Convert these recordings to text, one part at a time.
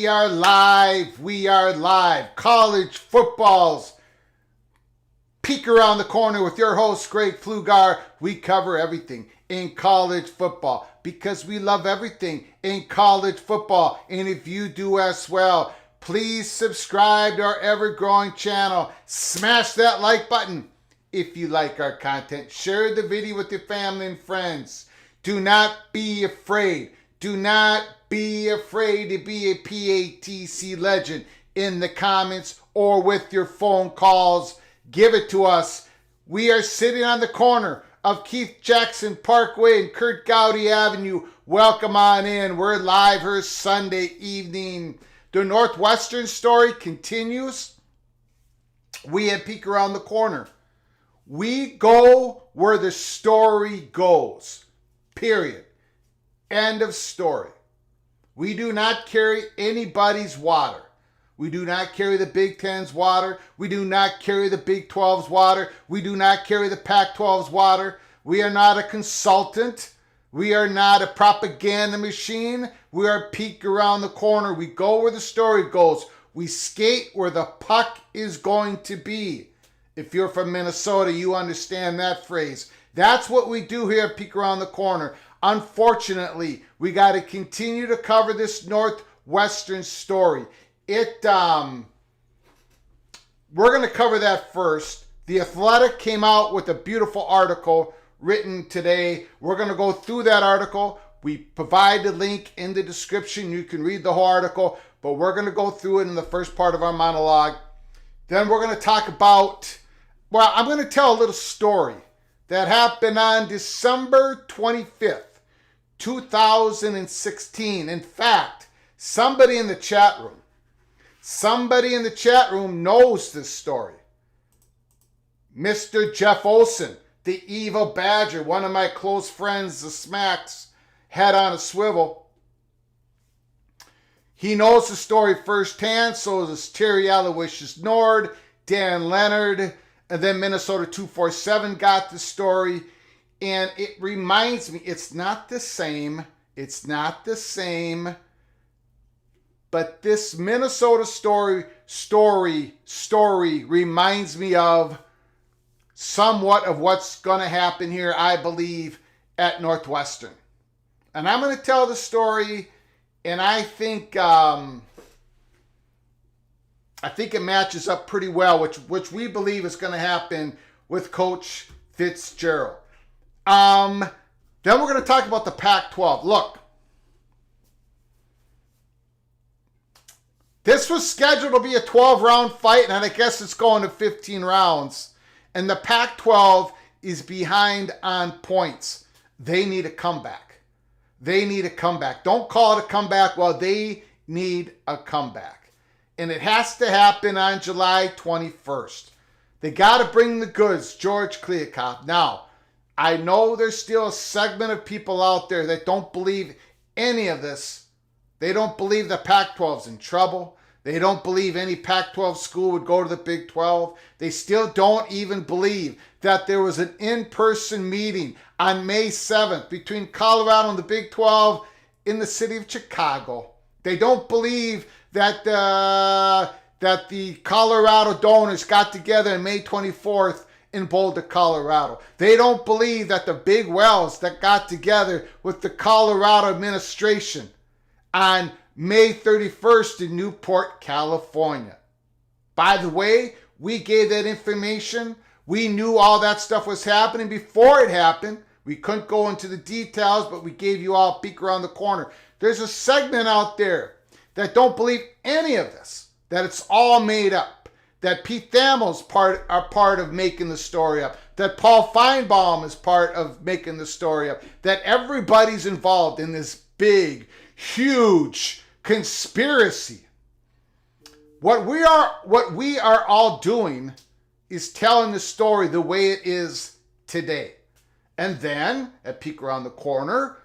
We are live. We are live. College football's peek around the corner with your host, Greg Pflugar. We cover everything in college football because we love everything in college football. And if you do as well, please subscribe to our ever-growing channel. Smash that like button if you like our content. Share the video with your family and friends. Do not be afraid. Do not be afraid to be a PATC legend in the comments or with your phone calls. Give it to us. We are sitting on the corner of Keith Jackson Parkway and Kurt Gowdy Avenue. Welcome on in. We're live here Sunday evening. The Northwestern story continues. We at Peek Around the Corner. We go where the story goes. Period. End of story. We do not carry anybody's water. We do not carry the Big Ten's water. We do not carry the Big 12's water. We do not carry the Pac-12's water. We are not a consultant. We are not a propaganda machine. We are Peek Around the Corner. We go where the story goes. We skate where the puck is going to be. If you're from Minnesota, you understand that phrase. That's what we do here at Peek Around the Corner. Unfortunately, we got to continue to cover this Northwestern story. We're going to cover that first. The Athletic came out with a beautiful article written today. We're going to go through that article. We provide the link in the description. You can read the whole article, but we're going to go through it in the first part of our monologue. Then we're going to talk about, I'm going to tell a little story that happened on December 25th. 2016. In fact, somebody in the chat room knows this story. Mr. Jeff Olson, the evil Badger, one of my close friends, the Smacks, head on a swivel. He knows the story firsthand, so does Terry Aloysius Nord, Dan Leonard, And then Minnesota 247 got the story. And it reminds me, it's not the same. It's not the same. But this Minnesota story reminds me of somewhat of what's going to happen here, I believe, at Northwestern. And I'm going to tell the story, and I think it matches up pretty well, which we believe is going to happen with Coach Fitzgerald. Then we're going to talk about the Pac-12. Look, this was scheduled to be a 12-round fight, and I guess it's going to 15 rounds. And the Pac-12 is behind on points. They need a comeback. They need a comeback. Don't call it a comeback. Well, they need a comeback. And it has to happen on July 21st. They got to bring the goods, George Kliavkoff. Now, I know there's still a segment of people out there that don't believe any of this. They don't believe the Pac-12's in trouble. They don't believe any Pac-12 school would go to the Big 12. They still don't even believe that there was an in-person meeting on May 7th between Colorado and the Big 12 in the city of Chicago. They don't believe that the Colorado donors got together on May 24th in Boulder, Colorado. They don't believe that the big wells that got together with the Colorado administration on May 31st in Newport, California. By the way, we gave that information. We knew all that stuff was happening before it happened. We couldn't go into the details, but we gave you all a peek around the corner. There's a segment out there that don't believe any of this, that it's all made up, that Pete Thamel's are part of making the story up, that Paul Feinbaum is part of making the story up, that everybody's involved in this big, huge conspiracy. What we are all doing is telling the story the way it is today. And then, at Peek Around the Corner,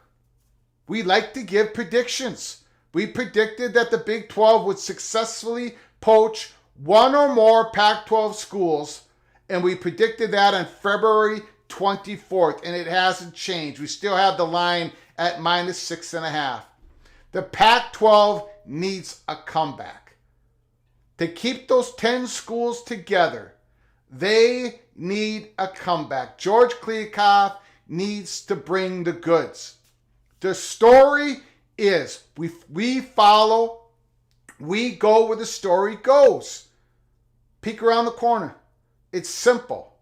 we like to give predictions. We predicted that the Big 12 would successfully poach one or more Pac-12 schools, and we predicted that on February 24th, and it hasn't changed. We still have the line at -6.5. The Pac-12 needs a comeback. To keep those 10 schools together, they need a comeback. George Kliavkoff needs to bring the goods. The story is we follow, we go where the story goes. Peek around the corner. It's simple.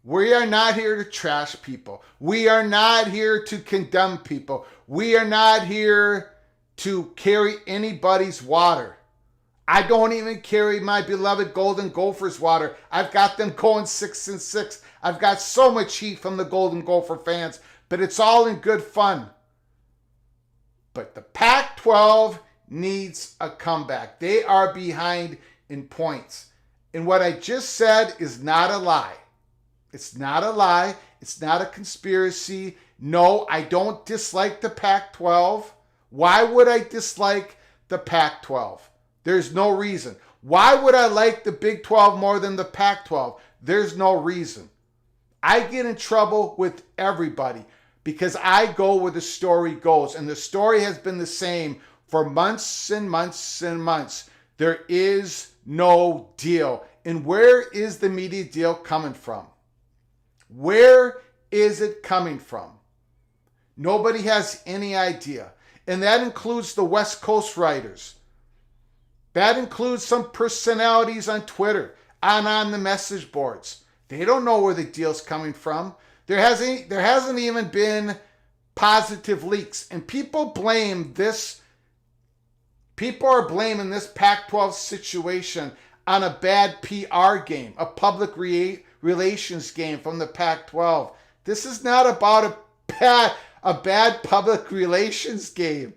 We are not here to trash people. We are not here to condemn people. We are not here to carry anybody's water. I don't even carry my beloved Golden Gophers water. I've got them going 6-6. I've got so much heat from the Golden Gopher fans, but it's all in good fun. But the Pac-12 needs a comeback. They are behind in points. And what I just said is not a lie. It's not a lie. It's not a conspiracy. No, I don't dislike the Pac-12. Why would I dislike the Pac-12? There's no reason. Why would I like the Big 12 more than the Pac-12? There's no reason. I get in trouble with everybody because I go where the story goes. And the story has been the same for months and months and months. There is no deal. And where is the media deal coming from? Where is it coming from? Nobody has any idea. And that includes the West Coast writers. That includes some personalities on Twitter and on the message boards. They don't know where the deal's coming from. There hasn't even been positive leaks. And people blame this. People are blaming this Pac-12 situation on a bad PR game, a public relations game from the Pac-12. This is not about a bad public relations game.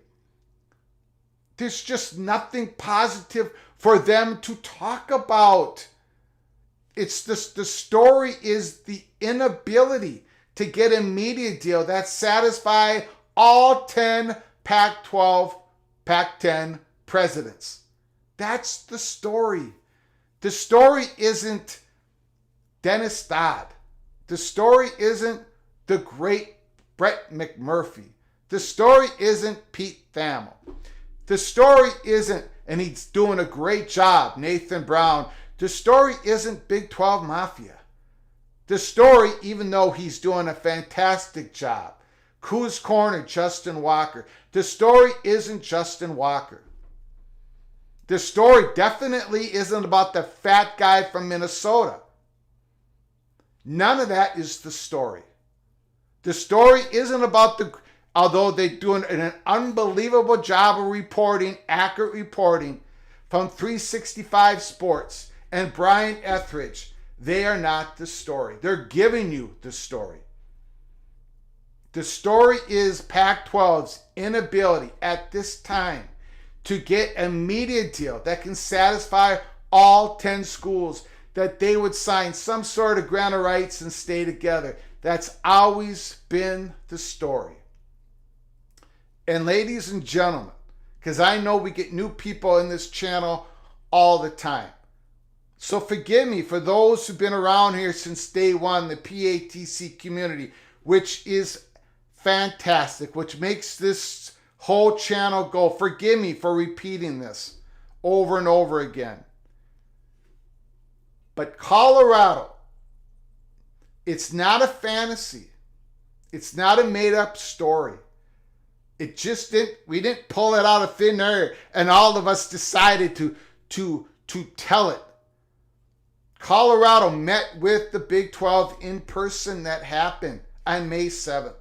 There's just nothing positive for them to talk about. It's this, the story is the inability to get a media deal that satisfies all 10 Pac-12, Pac-10 presidents. That's the story. The story isn't Dennis Dodd. The story isn't the great Brett McMurphy. The story isn't Pete Thamel. The story isn't, and he's doing a great job, Nathan Brown. The story isn't Big 12 Mafia. The story, even though he's doing a fantastic job, Coos Corner, Justin Walker. The story isn't Justin Walker. The story definitely isn't about the fat guy from Minnesota. None of that is the story. The story isn't about although they're doing an unbelievable job of reporting, accurate reporting from 365 Sports and Brian Etheridge, they are not the story. They're giving you the story. The story is Pac-12's inability at this time to get a media deal that can satisfy all 10 schools, that they would sign some sort of grant of rights and stay together. That's always been the story. And ladies and gentlemen, because I know we get new people in this channel all the time, so forgive me for those who've been around here since day one, the PATC community, which is fantastic, which makes this whole channel go. Forgive me for repeating this over and over again. But Colorado, it's not a fantasy. It's not a made-up story. It just we didn't pull it out of thin air and all of us decided to tell it. Colorado met with the Big 12 in person. That happened on May 7th.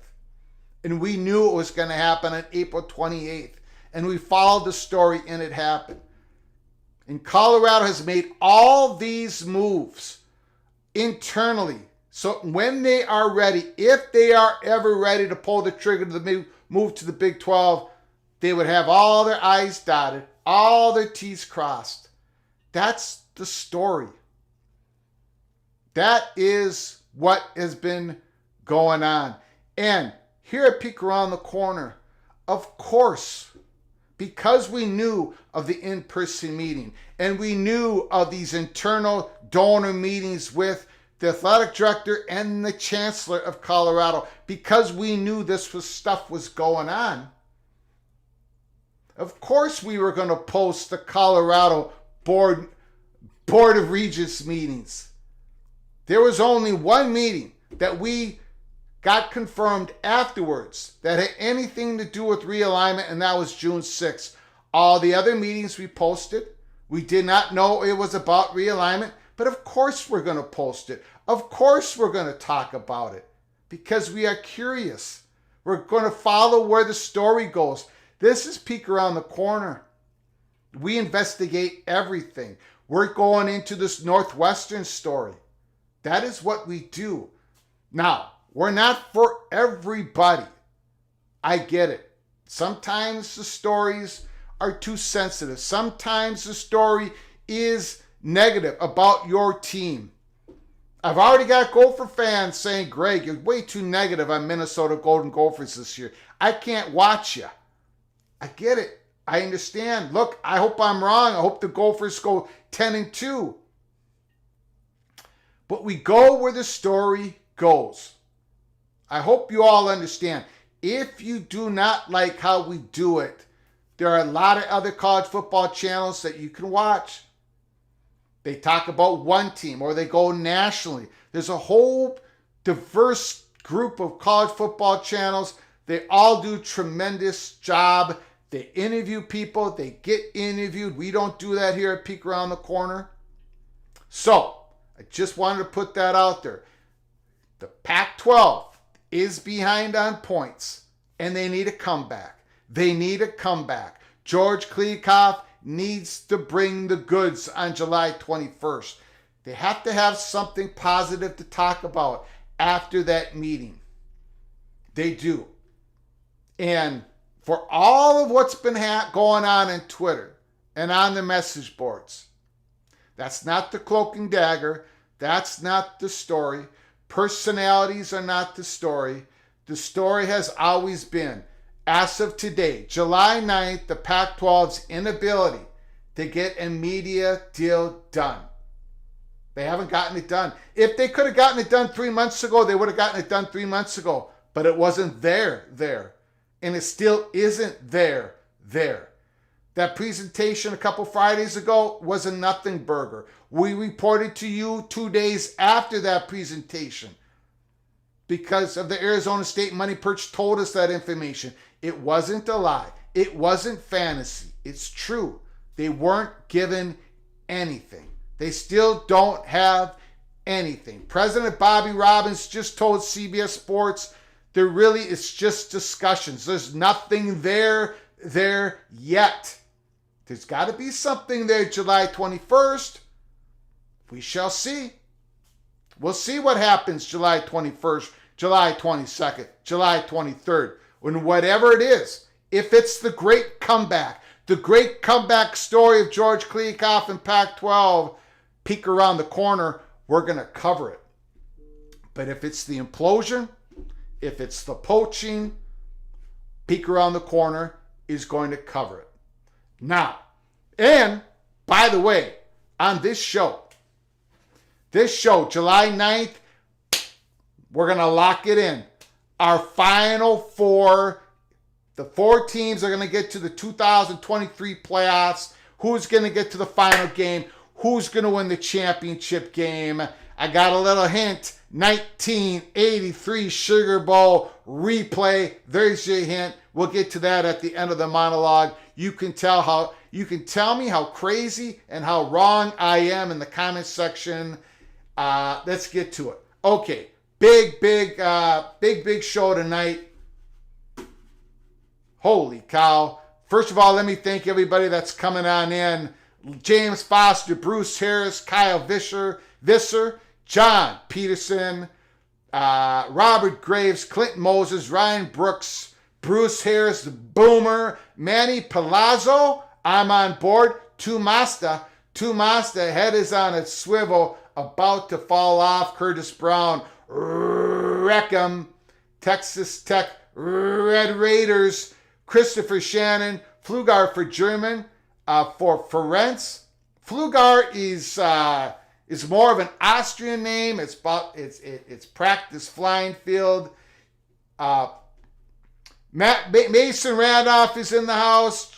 And we knew it was going to happen on April 28th. And we followed the story and it happened. And Colorado has made all these moves internally. So when they are ready, if they are ever ready to pull the trigger to move to the Big 12, they would have all their I's dotted, all their T's crossed. That's the story. That is what has been going on. And here at Peek Around the Corner, of course, because we knew of the in-person meeting and we knew of these internal donor meetings with the athletic director and the chancellor of Colorado, because we knew stuff was going on, of course we were going to post the Colorado Board of Regents meetings. There was only one meeting that we got confirmed afterwards that had anything to do with realignment, and that was June 6th. All the other meetings we posted, we did not know it was about realignment, but of course we're going to post it. Of course we're going to talk about it because we are curious. We're going to follow where the story goes. This is Peek Around the Corner. We investigate everything. We're going into this Northwestern story. That is what we do. Now, we're not for everybody. I get it. Sometimes the stories are too sensitive. Sometimes the story is negative about your team. I've already got Gopher fans saying, Greg, you're way too negative on Minnesota Golden Gophers this year. I can't watch you. I get it. I understand. Look, I hope I'm wrong. I hope the Gophers go 10-2. But we go where the story goes. I hope you all understand. If you do not like how we do it, there are a lot of other college football channels that you can watch. They talk about one team or they go nationally. There's a whole diverse group of college football channels. They all do a tremendous job. They interview people. They get interviewed. We don't do that here at Peek Around the Corner. So, I just wanted to put that out there. The Pac-12 is behind on points, and they need a comeback. They need a comeback. George Kliavkoff needs to bring the goods on July 21st. They have to have something positive to talk about after that meeting. They do. And for all of what's been going on in Twitter and on the message boards, that's not the cloak and dagger. That's not the story. Personalities are not the story. The story has always been, as of today, July 9th, the Pac-12's inability to get a media deal done. They haven't gotten it done. If they could have gotten it done 3 months ago, they would have gotten it done 3 months ago. But it wasn't there. And it still isn't there. That presentation a couple Fridays ago was a nothing burger. We reported to you 2 days after that presentation because of the Arizona State Money Perch told us that information. It wasn't a lie. It wasn't fantasy. It's true. They weren't given anything. They still don't have anything. President Bobby Robbins just told CBS Sports there really is just discussions. There's nothing there yet. There's got to be something there July 21st. We shall see. We'll see what happens July 21st, July 22nd, July 23rd, when whatever it is, if it's the great comeback story of George Kliavkoff and Pac-12, peek around the corner, we're going to cover it. But if it's the implosion, if it's the poaching, peek around the corner is going to cover it. Now, and by the way, on this show, July 9th, we're going to lock it in. Our final four, the four teams are going to get to the 2023 playoffs. Who's going to get to the final game? Who's going to win the championship game? I got a little hint. 1983 Sugar Bowl replay. There's your hint. We'll get to that at the end of the monologue. You can tell me how crazy and how wrong I am in the comment section. Let's get to it. Okay, big show tonight. Holy cow. First of all, let me thank everybody that's coming on in. James Foster, Bruce Harris, Kyle Visser, John Peterson, Robert Graves, Clint Moses, Ryan Brooks, Bruce Harris, the Boomer, Manny Palazzo, I'm on board. Tumasta, head is on a swivel, about to fall off. Curtis Brown, Wreckham, Texas Tech, Red Raiders, Christopher Shannon, Flugar for German, for Ferenc. Flugar is more of an Austrian name. It's practice flying field. Mason Randolph is in the house.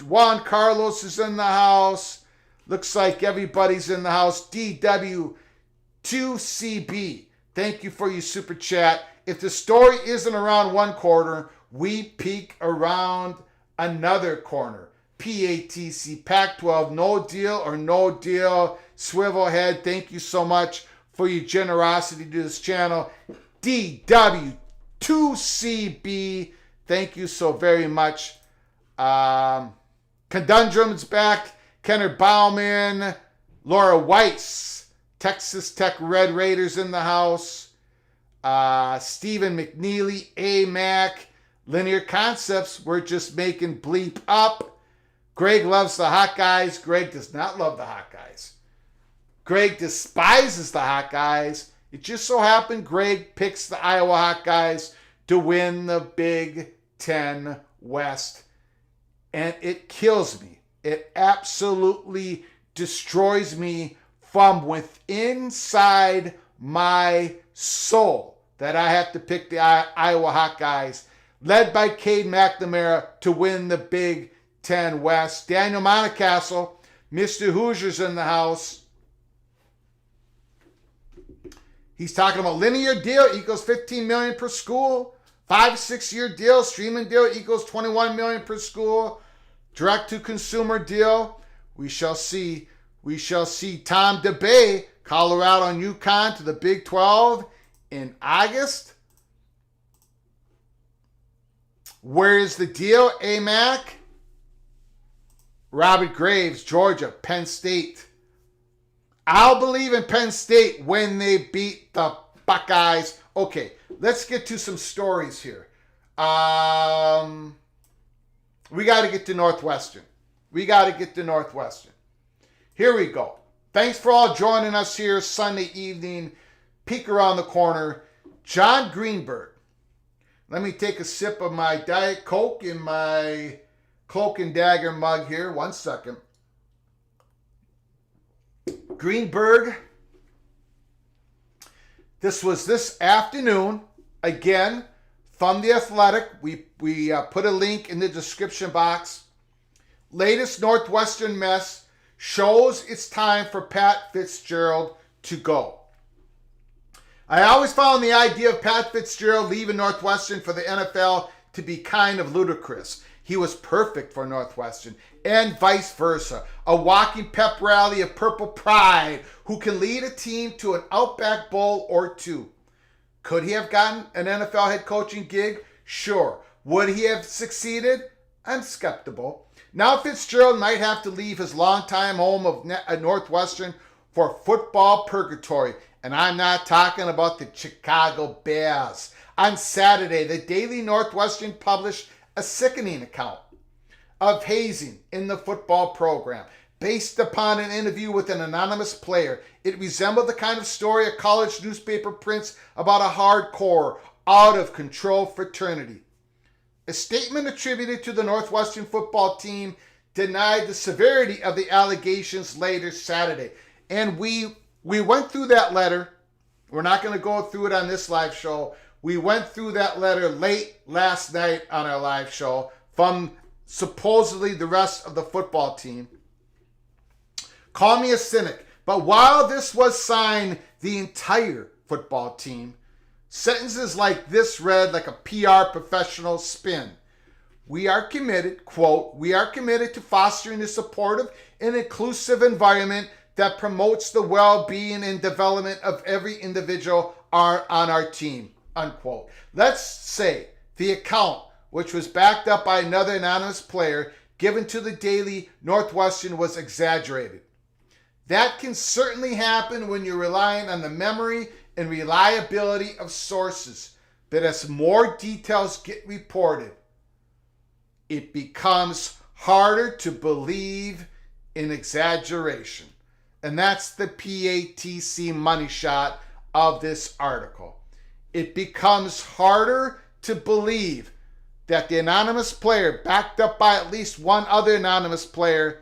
Juan Carlos is in the house. Looks like everybody's in the house. DW2CB. Thank you for your super chat. If the story isn't around one corner, we peek around another corner. PATC, Pac-12, no deal or no deal. Swivelhead, thank you so much for your generosity to this channel. DW2CB, thank you so very much. Conundrum's back. Kenneth Bauman, Laura Weiss, Texas Tech Red Raiders in the house. Stephen McNeely, AMAC, Linear Concepts, we're just making bleep up. Greg loves the Hawkeyes. Greg does not love the Hawkeyes. Greg despises the Hawkeyes. It just so happened Greg picks the Iowa Hawkeyes to win the Big Ten West. And it kills me. It absolutely destroys me from within inside my soul that I have to pick the Iowa Hawkeyes, led by Cade McNamara, to win the Big Ten West. Daniel Montecastle, Mr. Hoosiers in the house. He's talking about linear deal equals $15 million per school. 5-6 year deal, streaming deal equals $21 million per school. Direct to consumer deal. We shall see. We shall see. Tom DeBay, Colorado and UConn to the Big 12 in August. Where is the deal, AMAC? Robert Graves, Georgia, Penn State. I'll believe in Penn State when they beat the Buckeyes. Okay, let's get to some stories here. We got to get to Northwestern. Here we go. Thanks for all joining us here Sunday evening. Peek around the corner. John Greenberg. Let me take a sip of my Diet Coke in my Cloak and Dagger mug here. 1 second. Greenberg This was this afternoon. Again, from The Athletic. We put a link in the description box. Latest Northwestern mess shows it's time for Pat Fitzgerald to go. I always found the idea of Pat Fitzgerald leaving Northwestern for the NFL to be kind of ludicrous. He was perfect for Northwestern, and vice versa. A walking pep rally of purple pride who can lead a team to an Outback Bowl or two. Could he have gotten an NFL head coaching gig? Sure. Would he have succeeded? I'm skeptical. Now Fitzgerald might have to leave his longtime home of Northwestern for football purgatory. And I'm not talking about the Chicago Bears. On Saturday, the Daily Northwestern published a sickening account of hazing in the football program. Based upon an interview with an anonymous player, it resembled the kind of story a college newspaper prints about a hardcore, out-of-control fraternity. A statement attributed to the Northwestern football team denied the severity of the allegations later Saturday. And we went through that letter. We're not going to go through it on this live show. We went through that letter late last night on our live show from supposedly the rest of the football team. Call me a cynic, but while this was signed, the entire football team, sentences like this read like a PR professional spin. We are committed, quote, we are committed to fostering a supportive and inclusive environment that promotes the well-being and development of every individual on our team, unquote. Let's say the account, which was backed up by another anonymous player, given to the Daily Northwestern was exaggerated. That can certainly happen when you're relying on the memory and reliability of sources. But as more details get reported, it becomes harder to believe in exaggeration. And that's the PATC money shot of this article. It becomes harder to believe that the anonymous player, backed up by at least one other anonymous player,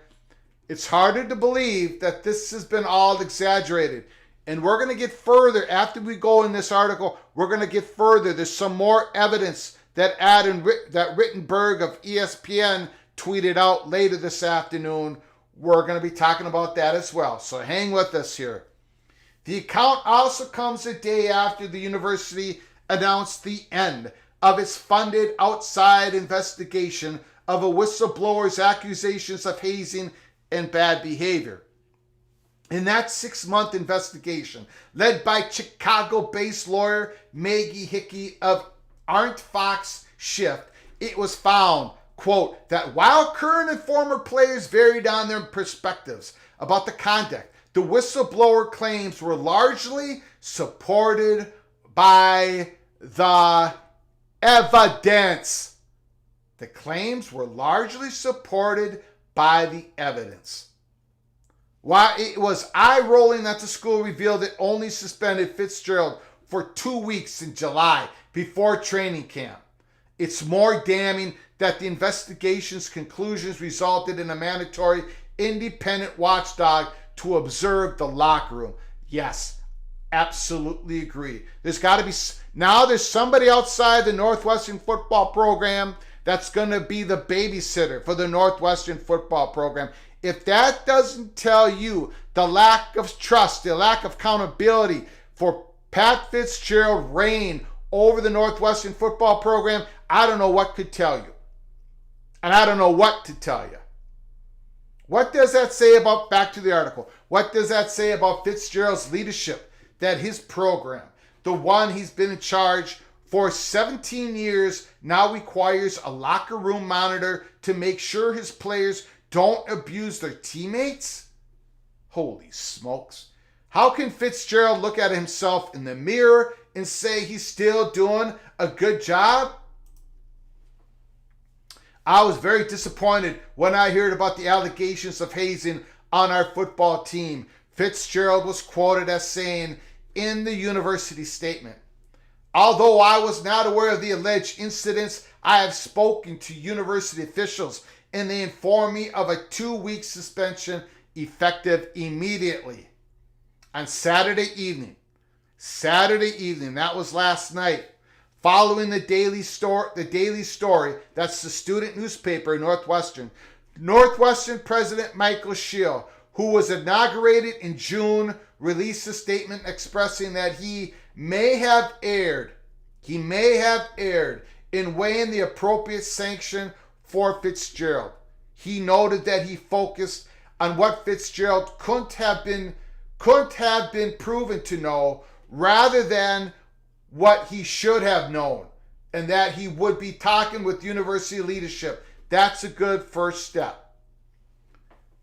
it's harder to believe that this has been all exaggerated. And we're going to get further. After we go in this article, we're going to get further. There's some more evidence that that Rittenberg of ESPN tweeted out later this afternoon. We're going to be talking about that as well. So hang with us here. The account also comes a day after the university announced the end of its funded outside investigation of a whistleblower's accusations of hazing and bad behavior. In that 6-month investigation, led by Chicago-based lawyer Maggie Hickey of Arndt Fox Schiff, it was found, quote, that while current and former players varied on their perspectives about the conduct, the whistleblower claims were largely supported by the evidence. The claims were largely supported by the evidence. While it was eye-rolling that the school revealed it only suspended Fitzgerald for 2 weeks in July before training camp, it's more damning that the investigation's conclusions resulted in a mandatory independent watchdog to observe the locker room. Yes, absolutely agree. There's somebody outside the Northwestern football program that's going to be the babysitter for the Northwestern football program. If that doesn't tell you the lack of trust, the lack of accountability for Pat Fitzgerald's reign over the Northwestern football program, I don't know what could tell you. And I don't know what to tell you. What does that say about, back to the article, what does that say about Fitzgerald's leadership? That his program, the one he's been in charge for 17 years, now requires a locker room monitor to make sure his players don't abuse their teammates? Holy smokes. How can Fitzgerald look at himself in the mirror and say he's still doing a good job? I was very disappointed when I heard about the allegations of hazing on our football team. Fitzgerald was quoted as saying in the university statement, although I was not aware of the alleged incidents, I have spoken to university officials and they informed me of a 2-week suspension effective immediately. On Saturday evening, Saturday evening, that was last night, following the Daily Story, that's the student newspaper in Northwestern. Northwestern President Michael Scheel, who was inaugurated in June, released a statement expressing that he may have erred in weighing the appropriate sanction for Fitzgerald. He noted that he focused on what Fitzgerald couldn't have been proven to know rather than what he should have known, and that he would be talking with university leadership. That's a good first step.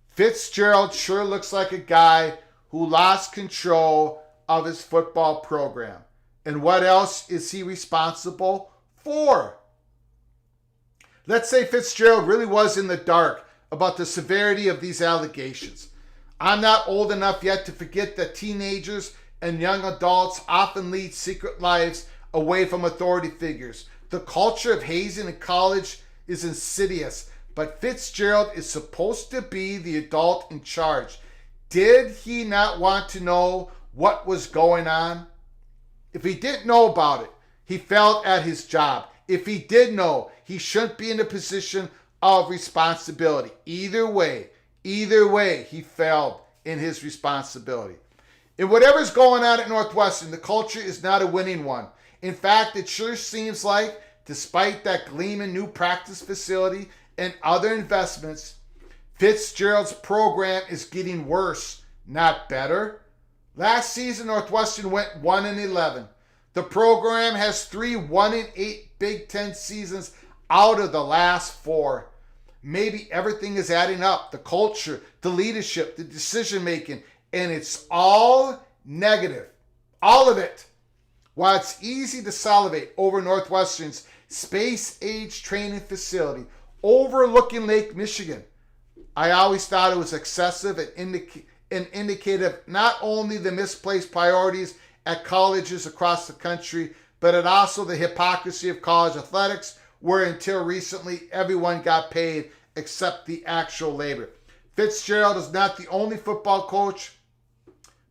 Fitzgerald sure looks like a guy who lost control of his football program. And what else is he responsible for? Let's say Fitzgerald really was in the dark about the severity of these allegations. I'm not old enough yet to forget that teenagers and young adults often lead secret lives away from authority figures. The culture of hazing in college is insidious, but Fitzgerald is supposed to be the adult in charge. Did he not want to know what was going on? If he didn't know about it, he failed at his job. If he did know, he shouldn't be in a position of responsibility. Either way, he failed in his responsibility. In whatever's going on at Northwestern, the culture is not a winning one. In fact, it sure seems like, despite that gleaming new practice facility and other investments, Fitzgerald's program is getting worse, not better. Last season, Northwestern went 1-11. The program has 3 1-8 Big Ten seasons out of the last 4. Maybe everything is adding up. The culture, the leadership, the decision making, and it's all negative. All of it. While it's easy to salivate over Northwestern's space-age training facility overlooking Lake Michigan, I always thought it was excessive and indicative not only the misplaced priorities at colleges across the country, but it also the hypocrisy of college athletics, where until recently everyone got paid except the actual labor. Fitzgerald is not the only football coach,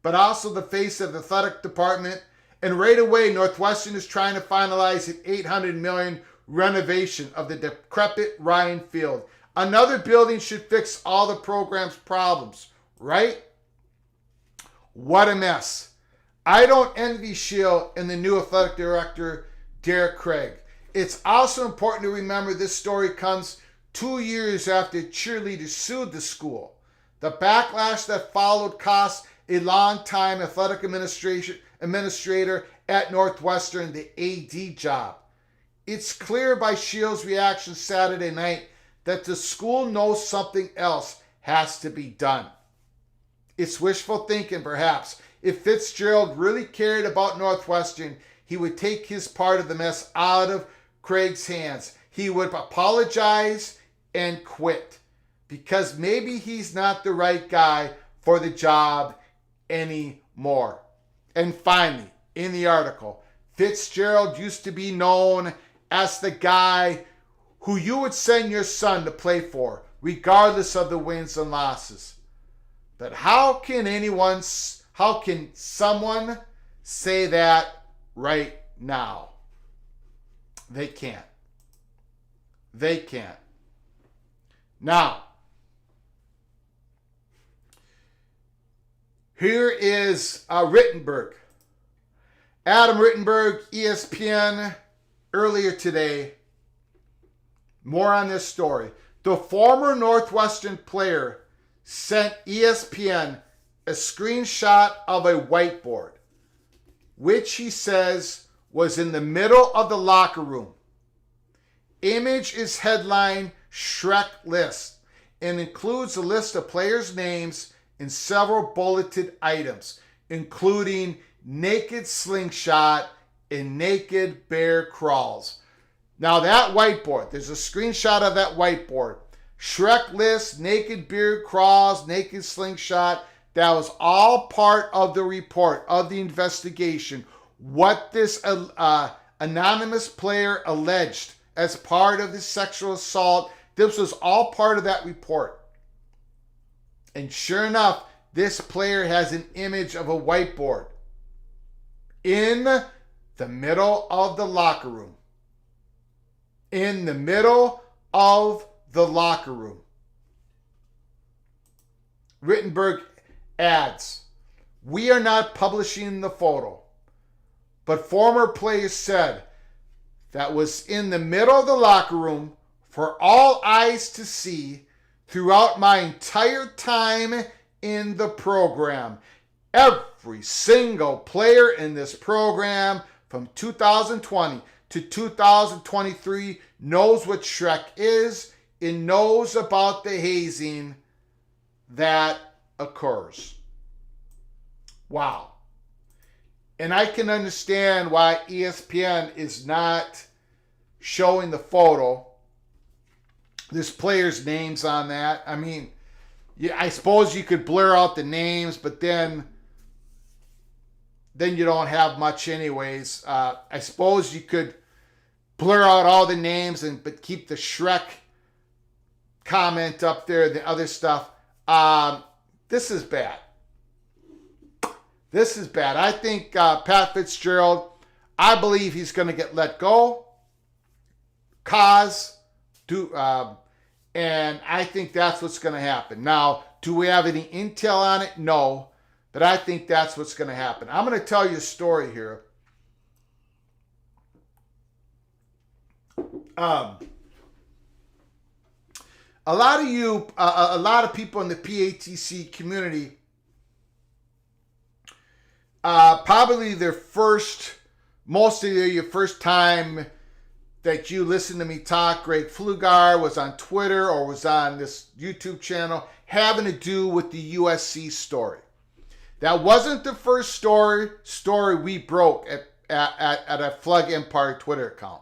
but also the face of the athletic department. And right away, Northwestern is trying to finalize an $800 million renovation of the decrepit Ryan Field. Another building should fix all the program's problems, right? What a mess. I don't envy Scheel and the new athletic director, Derek Craig. It's also important to remember this story comes 2 years after cheerleaders sued the school. The backlash that followed cost a longtime athletic administrator at Northwestern the AD job. It's clear by Scheel's reaction Saturday night that the school knows something else has to be done. It's wishful thinking, perhaps. If Fitzgerald really cared about Northwestern, he would take his part of the mess out of Craig's hands. He would apologize and quit, because maybe he's not the right guy for the job anymore. And finally, in the article, Fitzgerald used to be known as the guy who you would send your son to play for, regardless of the wins and losses. But how can someone say that right now? They can't. They can't. Now, here is Rittenberg. Adam Rittenberg, ESPN, earlier today. More on this story. The former Northwestern player sent ESPN a screenshot of a whiteboard, which he says was in the middle of the locker room. Image is headline Shrek List and includes a list of players' names and several bulleted items, including naked slingshot and naked bear crawls. Now that whiteboard, there's a screenshot of that whiteboard. Shrek List, naked bear crawls, naked slingshot. That was all part of the report, of the investigation. What this anonymous player alleged as part of the sexual assault, this was all part of that report. And sure enough, this player has an image of a whiteboard in the middle of the locker room. In the middle of the locker room. Rittenberg adds, "We are not publishing the photo, but former players said that was in the middle of the locker room for all eyes to see throughout my entire time in the program. Every single player in this program from 2020 to 2023 knows what Shrek is and knows about the hazing that occurs." Wow. And I can understand why ESPN is not showing the photo. There's players' names on that. I mean, yeah, I suppose you could blur out the names, but then you don't have much anyways. I suppose you could blur out all the names but keep the Shrek comment up there, the other stuff. This is bad. This is bad. I think Pat Fitzgerald, I believe he's going to get let go. And I think that's what's going to happen. Now, do we have any intel on it? No. But I think that's what's going to happen. I'm going to tell you a story here. A lot of people in the PATC community, probably most of your first time that you listen to me talk, Greg Flugar, was on Twitter or was on this YouTube channel having to do with the USC story. That wasn't the first story we broke at a Flug Empire Twitter account.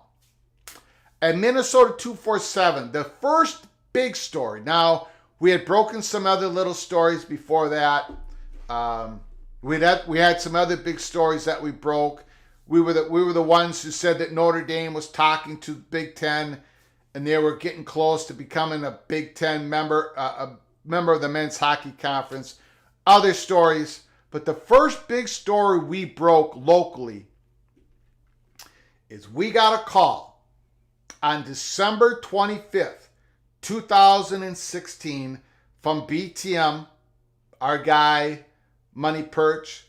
At Minnesota 247, the first big story. Now, we had broken some other little stories before that. We had some other big stories that we broke. We were the ones who said that Notre Dame was talking to Big Ten, and they were getting close to becoming a Big Ten member of the Men's Hockey Conference. Other stories, but the first big story we broke locally is we got a call on December 25th, 2016, from BTM, our guy Money Perch,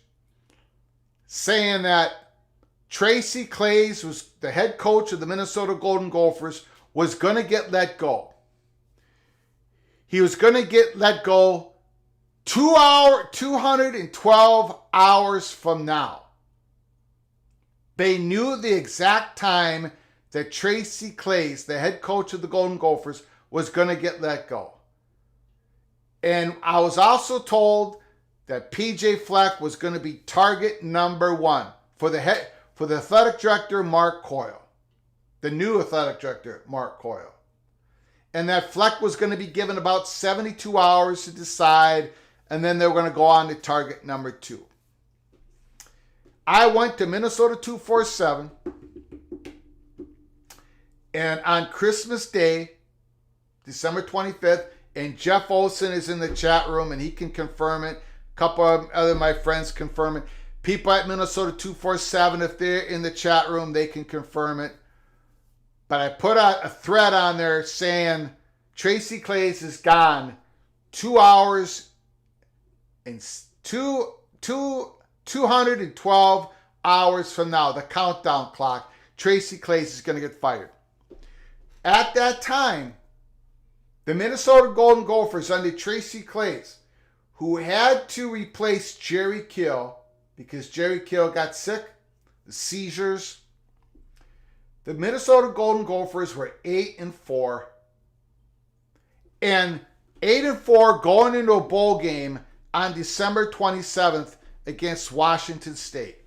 saying that Tracy Claeys, was the head coach of the Minnesota Golden Gophers, was going to get let go. He was going to get let go 212 hours from now. They knew the exact time that Tracy Claeys, the head coach of the Golden Gophers, was going to get let go. And I was also told that PJ Fleck was going to be target number one for the athletic director, Mark Coyle, the new athletic director, Mark Coyle. And that Fleck was going to be given about 72 hours to decide, and then they were going to go on to target number two. I went to Minnesota 247, and on Christmas Day, December 25th, and Jeff Olson is in the chat room, and he can confirm it. A couple of other my friends confirm it. People at Minnesota 247, if they're in the chat room, they can confirm it. But I put out a thread on there saying Tracy Claeys is gone 2 hours and 212 hours from now, the countdown clock. Tracy Claeys is going to get fired. At that time, the Minnesota Golden Gophers under Tracy Claeys, who had to replace Jerry Kill because Jerry Kill got sick, the seizures. The Minnesota Golden Gophers were 8-4. And 8-4 going into a bowl game on December 27th against Washington State.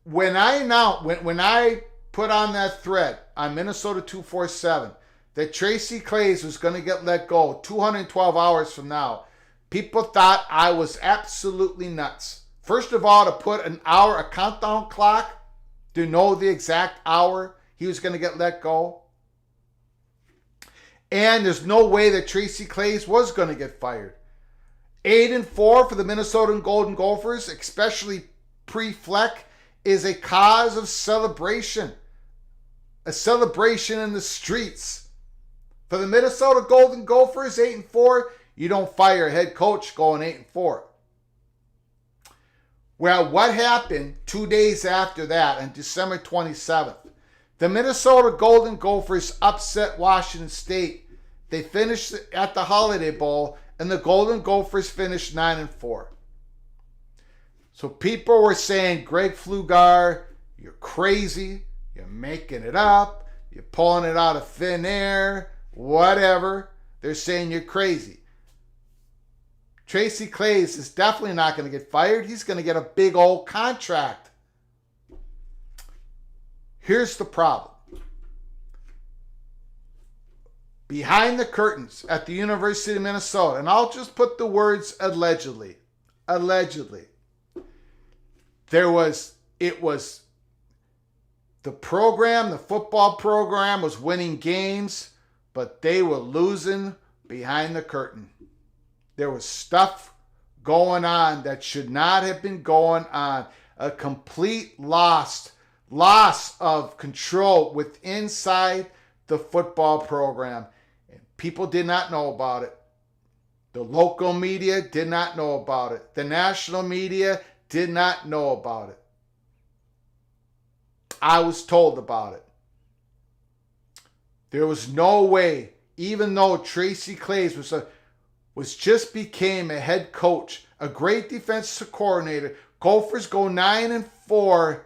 When I put on that thread on Minnesota 247 that Tracy Claeys was going to get let go 212 hours from now, people thought I was absolutely nuts. First of all, to put a countdown clock to know the exact hour he was going to get let go. And there's no way that Tracy Claeys was going to get fired. 8-4 for the Minnesota Golden Gophers, especially pre-Fleck, is a cause of celebration. A celebration in the streets. For the Minnesota Golden Gophers, 8-4, you don't fire a head coach going 8-4. Well, what happened 2 days after that, on December 27th? The Minnesota Golden Gophers upset Washington State. They finished at the Holiday Bowl, and the Golden Gophers finished 9-4. So people were saying, Greg Pflugar, you're crazy, you're making it up, you're pulling it out of thin air, whatever. They're saying you're crazy. Tracy Claeys is definitely not going to get fired. He's going to get a big old contract. Here's the problem. Behind the curtains at the University of Minnesota, and I'll just put the words allegedly, it was the program, the football program was winning games, but they were losing behind the curtain. There was stuff going on that should not have been going on. A complete loss of control inside the football program. And people did not know about it. The local media did not know about it. The national media did not know about it. I was told about it. There was no way, even though Tracy Claeys became a head coach, a great defensive coordinator, Gophers go 9-4,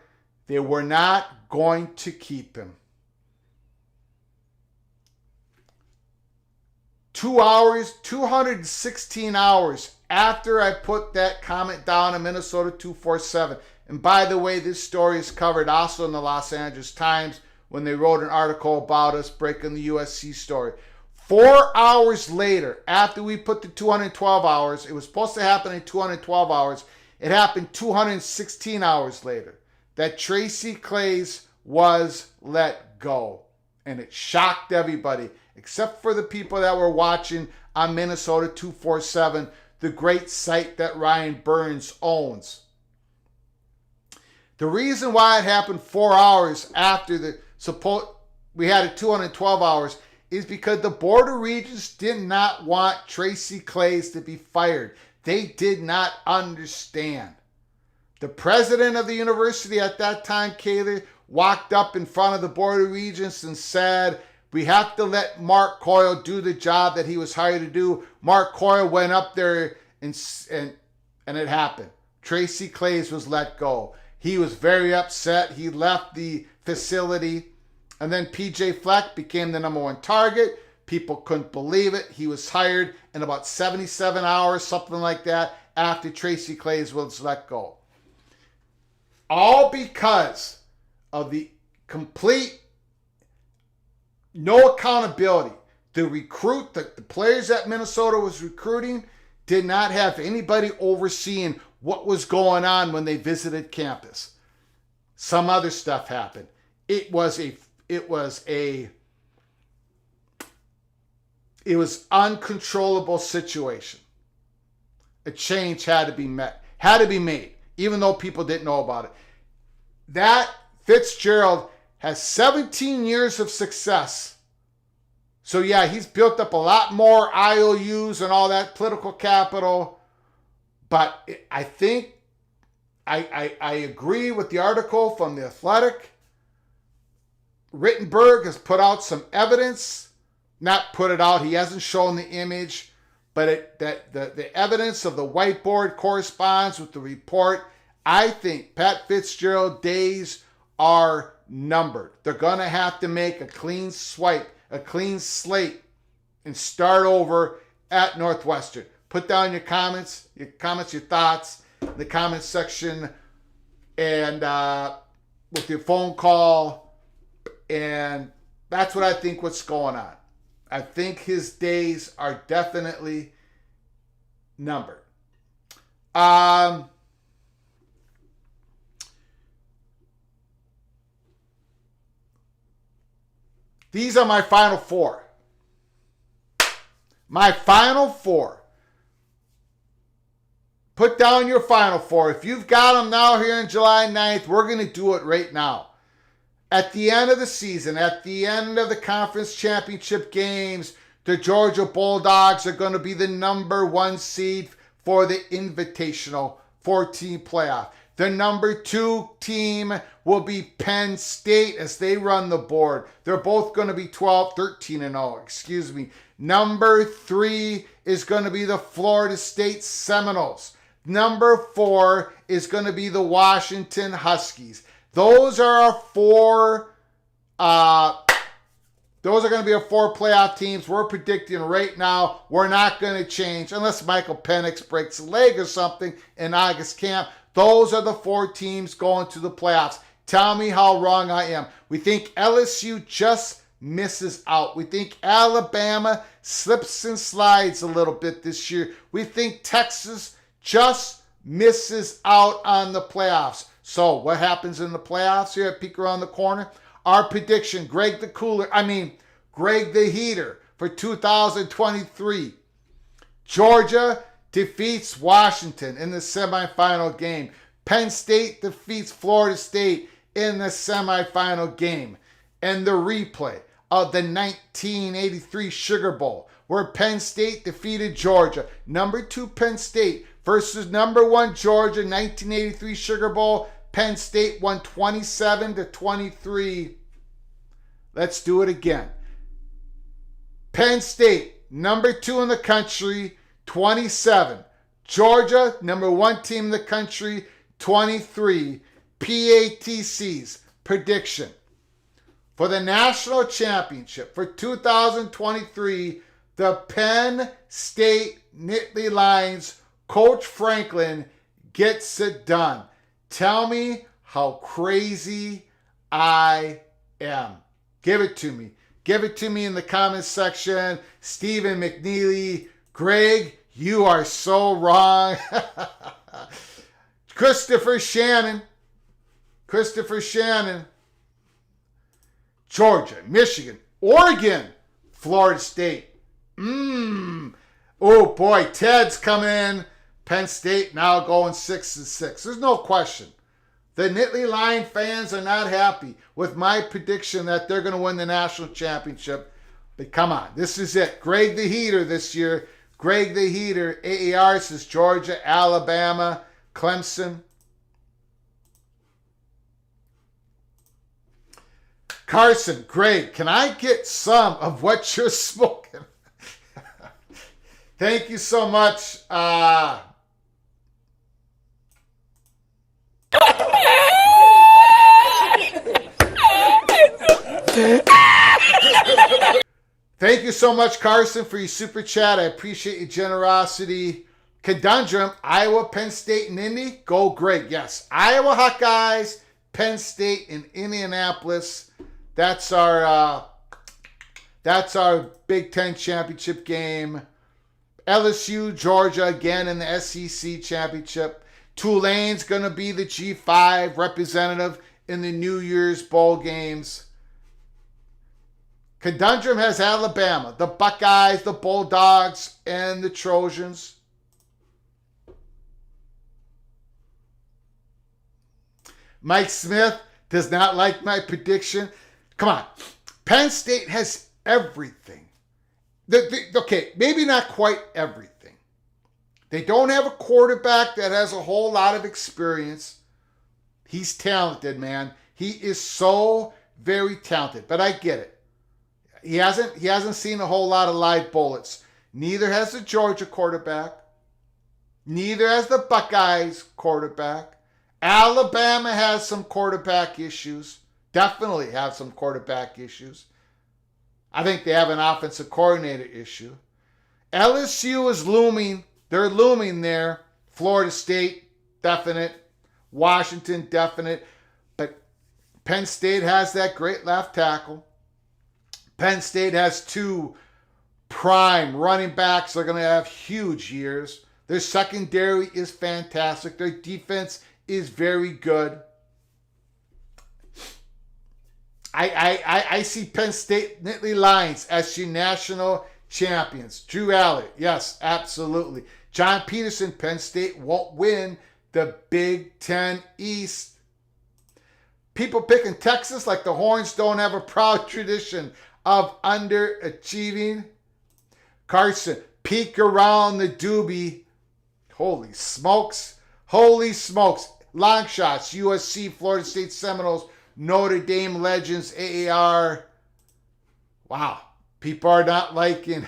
they were not going to keep him. 216 hours after I put that comment down in Minnesota 247. And by the way, this story is covered also in the Los Angeles Times when they wrote an article about us breaking the USC story. 4 hours later, after we put the 212 hours, it was supposed to happen in 212 hours. It happened 216 hours later that Tracy Claeys was let go. And it shocked everybody, except for the people that were watching on Minnesota 247, the great site that Ryan Burns owns. The reason why it happened 4 hours after we had it 212 hours is because the Board of Regents did not want Tracy Claeys to be fired. They did not understand. The president of the university at that time, Kaylee, walked up in front of the Board of Regents and said, we have to let Mark Coyle do the job that he was hired to do. Mark Coyle went up there and it happened. Tracy Claeys was let go. He was very upset. He left the facility. And then PJ Fleck became the number one target. People couldn't believe it. He was hired in about 77 hours, something like that, after Tracy Claeys was let go. All because of the complete no accountability. The players that Minnesota was recruiting did not have anybody overseeing what was going on when they visited campus. Some other stuff happened. It was uncontrollable situation. A change had to be made, even though people didn't know about it. That Fitzgerald has 17 years of success. So yeah, he's built up a lot more IOUs and all that political capital. But I think I agree with the article from The Athletic. Rittenberg has put out some evidence. Not put it out, he hasn't shown the image, but the evidence of the whiteboard corresponds with the report. I think Pat Fitzgerald days are numbered. They're going to have to make a clean swipe, a clean slate, and start over at Northwestern. Put down your comments, your thoughts in the comments section, and with your phone call. And that's what I think what's going on. I think his days are definitely numbered. These are my final four. My final four. Put down your Final Four. If you've got them now here on July 9th, we're going to do it right now. At the end of the season, at the end of the conference championship games, the Georgia Bulldogs are going to be the number 1 seed for the Invitational 14 playoff. The number 2 team will be Penn State as they run the board. They're both going to be 13-0, excuse me. Number 3 is going to be the Florida State Seminoles. Number 4 is going to be the Washington Huskies. Those are our 4 those are going to be our 4 playoff teams. We're predicting right now. We're not going to change unless Michael Penix breaks a leg or something in August camp. Those are the 4 teams going to the playoffs. Tell me how wrong I am. We think LSU just misses out. We think Alabama slips and slides a little bit this year. We think Texas just misses out on the playoffs. So what happens in the playoffs here at Peek Around the Corner? Our prediction, Greg the Heater for 2023. Georgia defeats Washington in the semifinal game. Penn State defeats Florida State in the semifinal game. And the replay of the 1983 Sugar Bowl, where Penn State defeated Georgia. Number 2 Penn State versus number 1 Georgia, 1983 Sugar Bowl. Penn State won 27-23. Let's do it again. Penn State, number 2 in the country, 27. Georgia, number 1 team in the country, 23. PATC's prediction for the national championship for 2023, the Penn State Nittany Lions, Coach Franklin gets it done. Tell me how crazy I am. Give it to me. Give it to me in the comments section. Stephen McNeely, Greg, you are so wrong. Christopher Shannon, Georgia, Michigan, Oregon, Florida State. Oh boy, Ted's coming in. Penn State now going 6-6. There's no question. The Nittany Lion fans are not happy with my prediction that they're going to win the national championship. But come on, this is it. Greg the Heater this year. Greg the Heater. AAR says Georgia, Alabama, Clemson. Carson, Greg, can I get some of what you're smoking? Thank you so much. Thank you so much, Carson, for your super chat. I appreciate your generosity. Conundrum, Iowa, Penn State, and Indy. Go Greg. Yes. Iowa Hawkeyes, Penn State, and Indianapolis. That's our Big Ten championship game. LSU, Georgia, again in the SEC championship. Tulane's going to be the G5 representative in the New Year's Bowl games. Conundrum has Alabama, the Buckeyes, the Bulldogs, and the Trojans. Mike Smith does not like my prediction. Come on. Penn State has everything. Okay, maybe not quite everything. They don't have a quarterback that has a whole lot of experience. He's talented, man. He is so very talented, but I get it. He hasn't seen a whole lot of live bullets. Neither has the Georgia quarterback. Neither has the Buckeyes quarterback. Alabama has some quarterback issues. Definitely have some quarterback issues. I think they have an offensive coordinator issue. LSU is looming. They're looming there. Florida State, definite. Washington, definite. But Penn State has that great left tackle. Penn State has 2 prime running backs. They're going to have huge years. Their secondary is fantastic. Their defense is very good. I see Penn State Nittany Lions as your national champions. Drew Alley, yes, absolutely. John Peterson, Penn State won't win the Big Ten East. People picking Texas like the Horns don't have a proud tradition of underachieving. Carson, peek around the doobie. Holy smokes. Holy smokes. Long shots. USC, Florida State Seminoles, Notre Dame Legends, AAR. Wow. People are not liking.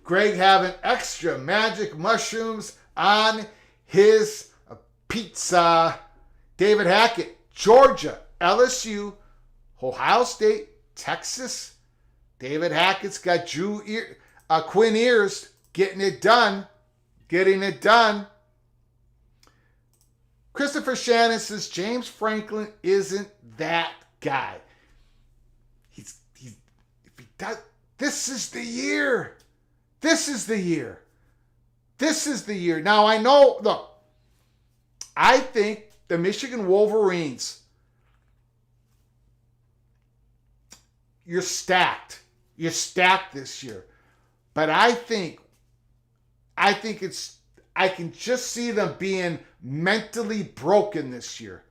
Greg having extra magic mushrooms on his pizza. David Hackett, Georgia, LSU, Ohio State, Texas. David Hackett's got Quinn Ears getting it done. Getting it done. Christopher Shannon says James Franklin isn't that guy. If he does, this is the year. This is the year. This is the year. Now I know, look, I think the Michigan Wolverines, you're stacked. You're stacked this year. But I can just see them being mentally broken this year.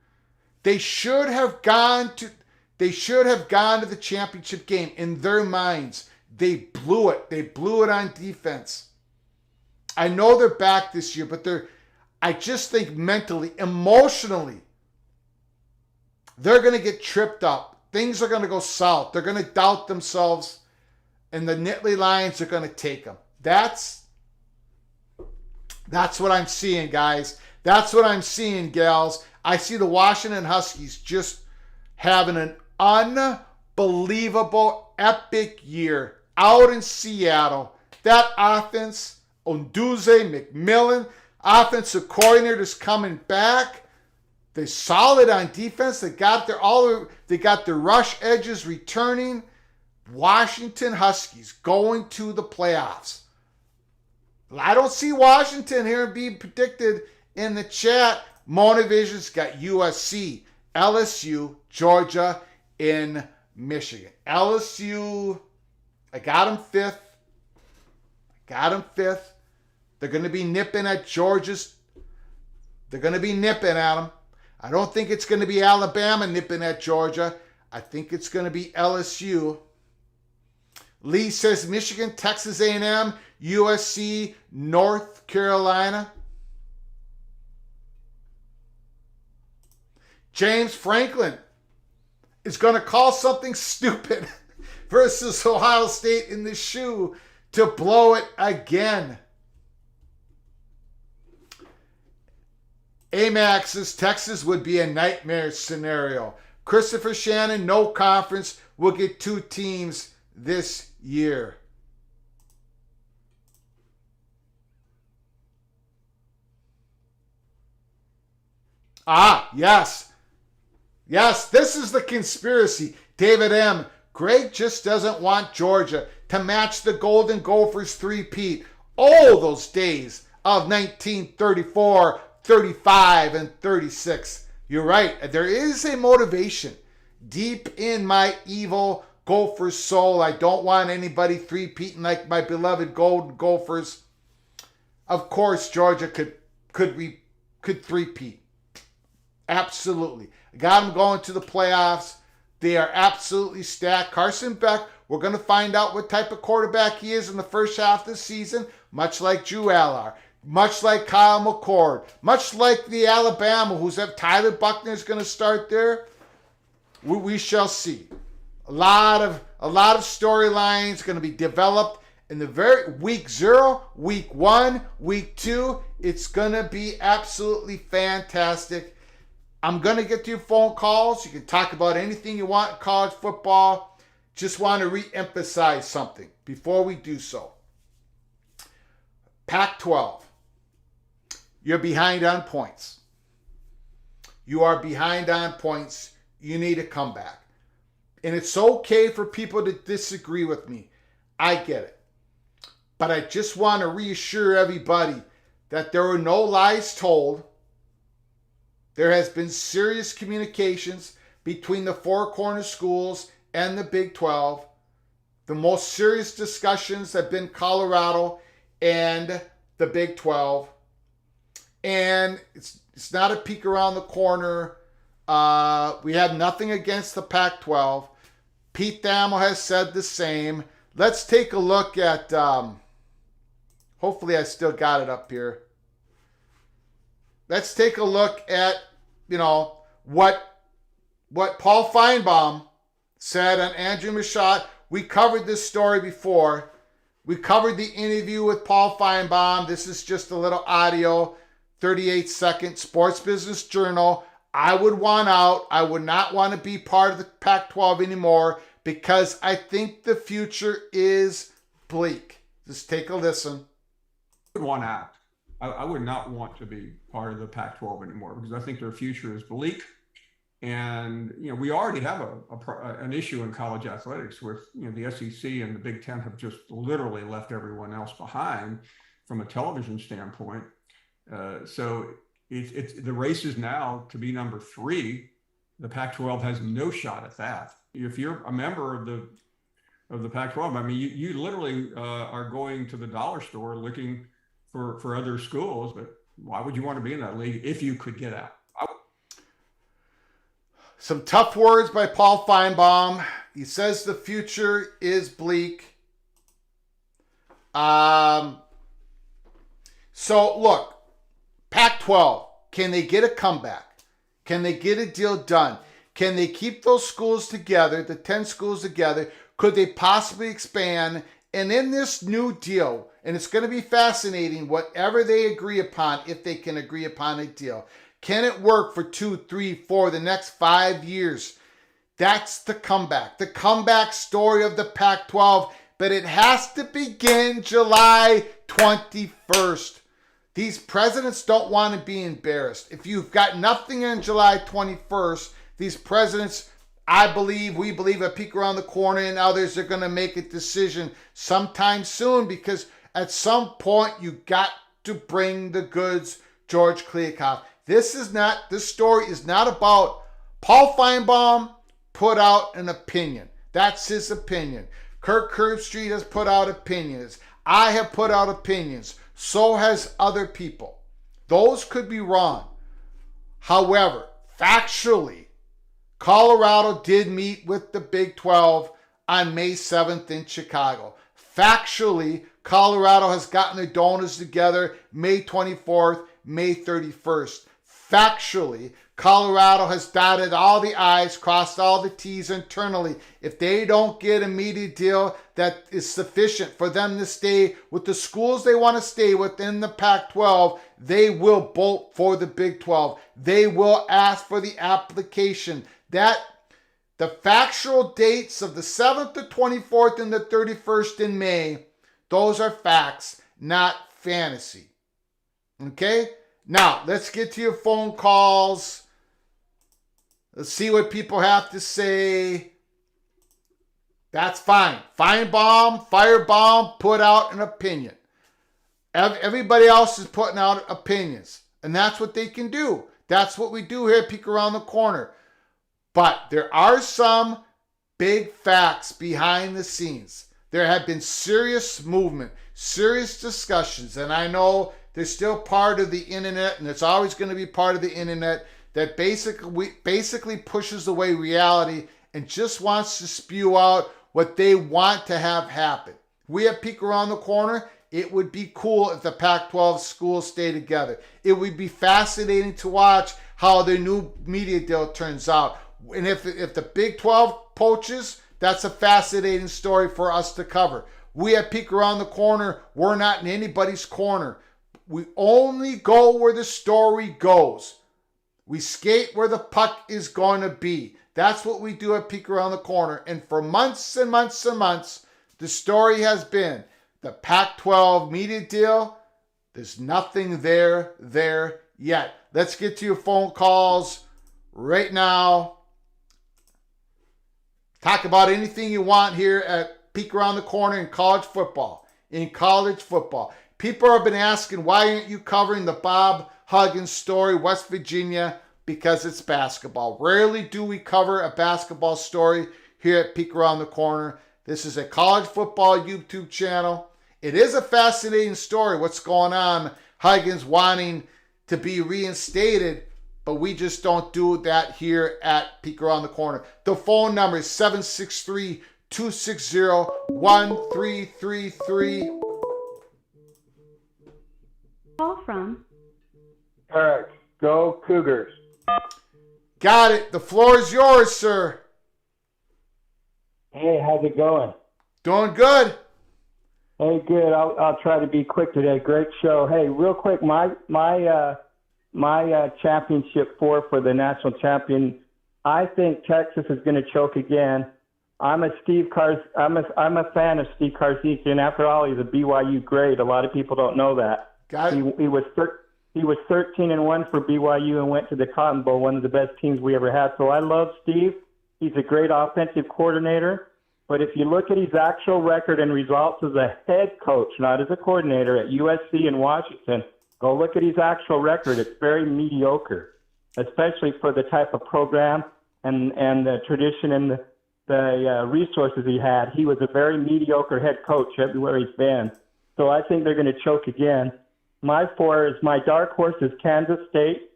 They should have gone to the championship game in their minds. They blew it. They blew it on defense. I know they're back this year, but I just think mentally, emotionally, they're going to get tripped up. Things are going to go south. They're going to doubt themselves, and the Nittany Lions are going to take them. That's what I'm seeing, guys. That's what I'm seeing, gals. I see the Washington Huskies just having an unbelievable, epic year out in Seattle. That offense, Onduze, McMillan, offensive coordinator's coming back. They're solid on defense. They got their rush edges returning. Washington Huskies going to the playoffs. I don't see Washington here being predicted in the chat. Monavision's got USC, LSU, Georgia, in Michigan. LSU, I got them fifth. They're going to be nipping at Georgia's. They're going to be nipping at them. I don't think it's going to be Alabama nipping at Georgia. I think it's going to be LSU. Lee says Michigan, Texas A&M, USC, North Carolina. James Franklin is going to call something stupid versus Ohio State in the shoe to blow it again. Amax says Texas would be a nightmare scenario. Christopher Shannon, no conference, will get 2 teams this year. Yes. Yes, this is the conspiracy. David M. Greg just doesn't want Georgia to match the Golden Gophers three-peat. Oh, those days of 1934, 35, and 36. You're right. There is a motivation deep in my evil Gopher soul. I don't want anybody three-peating like my beloved Golden Gophers. Of course, Georgia could three-peat. Absolutely. I got them going to the playoffs. They are absolutely stacked. Carson Beck, we're going to find out what type of quarterback he is in the first half of the season, much like Drew Allard, much like Kyle McCord, much like the Alabama, who's up. Tyler Buckner is going to start there. We shall see. A lot of storylines going to be developed in the very week 0, week 1, week 2. It's going to be absolutely fantastic. I'm going to get to your phone calls. You can talk about anything you want in college football. Just want to re-emphasize something before we do so. Pac-12. You're behind on points. You are behind on points. You need a comeback. And it's okay for people to disagree with me. I get it. But I just want to reassure everybody that there were no lies told. There has been serious communications between the Four Corner schools and the Big 12. The most serious discussions have been Colorado and the Big 12. And it's not a peek around the corner. We had nothing against the Pac-12. Pete Thamel has said the same. Let's take a look at, hopefully I still got it up here. Let's take a look at, what Paul Feinbaum said on Andrew Michaud. We covered this story before. We covered the interview with Paul Feinbaum. This is just a little audio, 38-second Sports Business Journal. I would want out. I would not want to be part of the Pac-12 anymore because I think the future is bleak. Just take a listen. I would want out. I would not want to be part of the Pac-12 anymore because I think their future is bleak. And, we already have an issue in college athletics with, the SEC and the Big Ten have just literally left everyone else behind from a television standpoint. So it's the race is now to be number 3. The Pac-12 has no shot at that. If you're a member of the Pac-12, I mean, you literally are going to the dollar store looking for other schools, but why would you want to be in that league if you could get out? Some tough words by Paul Feinbaum. He says the future is bleak. So look, Pac-12, can they get a comeback? Can they get a deal done? Can they keep those schools together, the 10 schools together? Could they possibly expand? And in this new deal, and it's going to be fascinating, whatever they agree upon, if they can agree upon a deal, can it work for 2, 3, 4, the next 5 years? That's the comeback story of the Pac-12, but it has to begin July 21st. These presidents don't want to be embarrassed. If you've got nothing on July 21st, these presidents, we believe a peek around the corner and others are going to make a decision sometime soon because at some point you got to bring the goods, George Kliavkoff. This story is not about Paul Feinbaum put out an opinion. That's his opinion. Kirk Herbstreit has put out opinions. I have put out opinions. So has other people. Those could be wrong. However, factually, Colorado did meet with the Big 12 on May 7th in Chicago. Factually, Colorado has gotten their donors together May 24th, May 31st. Factually, Colorado has dotted all the I's, crossed all the T's internally. If they don't get a media deal that is sufficient for them to stay with the schools they want to stay within the Pac-12, they will bolt for the Big 12. They will ask for the application. The factual dates of the 7th, the 24th, and the 31st in May, those are facts, not fantasy. Okay? Now, let's get to your phone calls. Let's see what people have to say. That's fine. Firebomb put out an opinion. Everybody else is putting out opinions. And that's what they can do. That's what we do here at Peek Around the Corner. But there are some big facts behind the scenes. There have been serious movement, serious discussions, and I know they're still part of the internet, and it's always going to be part of the internet that basically pushes away reality and just wants to spew out what they want to have happen. We at Peek Around the Corner, it would be cool if the Pac-12 schools stay together. It would be fascinating to watch how their new media deal turns out. And if the Big 12 poaches, that's a fascinating story for us to cover. We at Peek Around the Corner, we're not in anybody's corner. We only go where the story goes. We skate where the puck is going to be. That's what we do at Peek Around the Corner. And for months and months and months, the story has been the Pac-12 media deal. There's nothing there yet. Let's get to your phone calls right now. Talk about anything you want here at Peek Around the Corner in college football. People have been asking, why aren't you covering the Bob Huggins story, West Virginia? Because it's basketball. Rarely do we cover a basketball story here at Peek Around the Corner. This is a college football YouTube channel. it is a fascinating story what's going on. Huggins wanting to be reinstated, but we just don't do that here at Peek Around the Corner. The phone number is 763-260-1333. Call from Eric, go Cougars. Got it. The floor is yours, sir. Hey, how's it going? Doing good. Hey, good. I'll try to be quick today. Great show. Hey, real quick, my championship for the national champion. I think Texas is going to choke again. I'm a fan of Steve Karzician. After all, he's a BYU great. A lot of people don't know that. Got it. He was 13-1 for BYU and went to the Cotton Bowl, one of the best teams we ever had. So I love Steve. He's a great offensive coordinator. But if you look at his actual record and results as a head coach, not as a coordinator at USC and Washington, go look at his actual record. It's very mediocre, especially for the type of program and the tradition and the resources he had. He was a very mediocre head coach everywhere he's been. So I think they're going to choke again. My dark horse is Kansas State.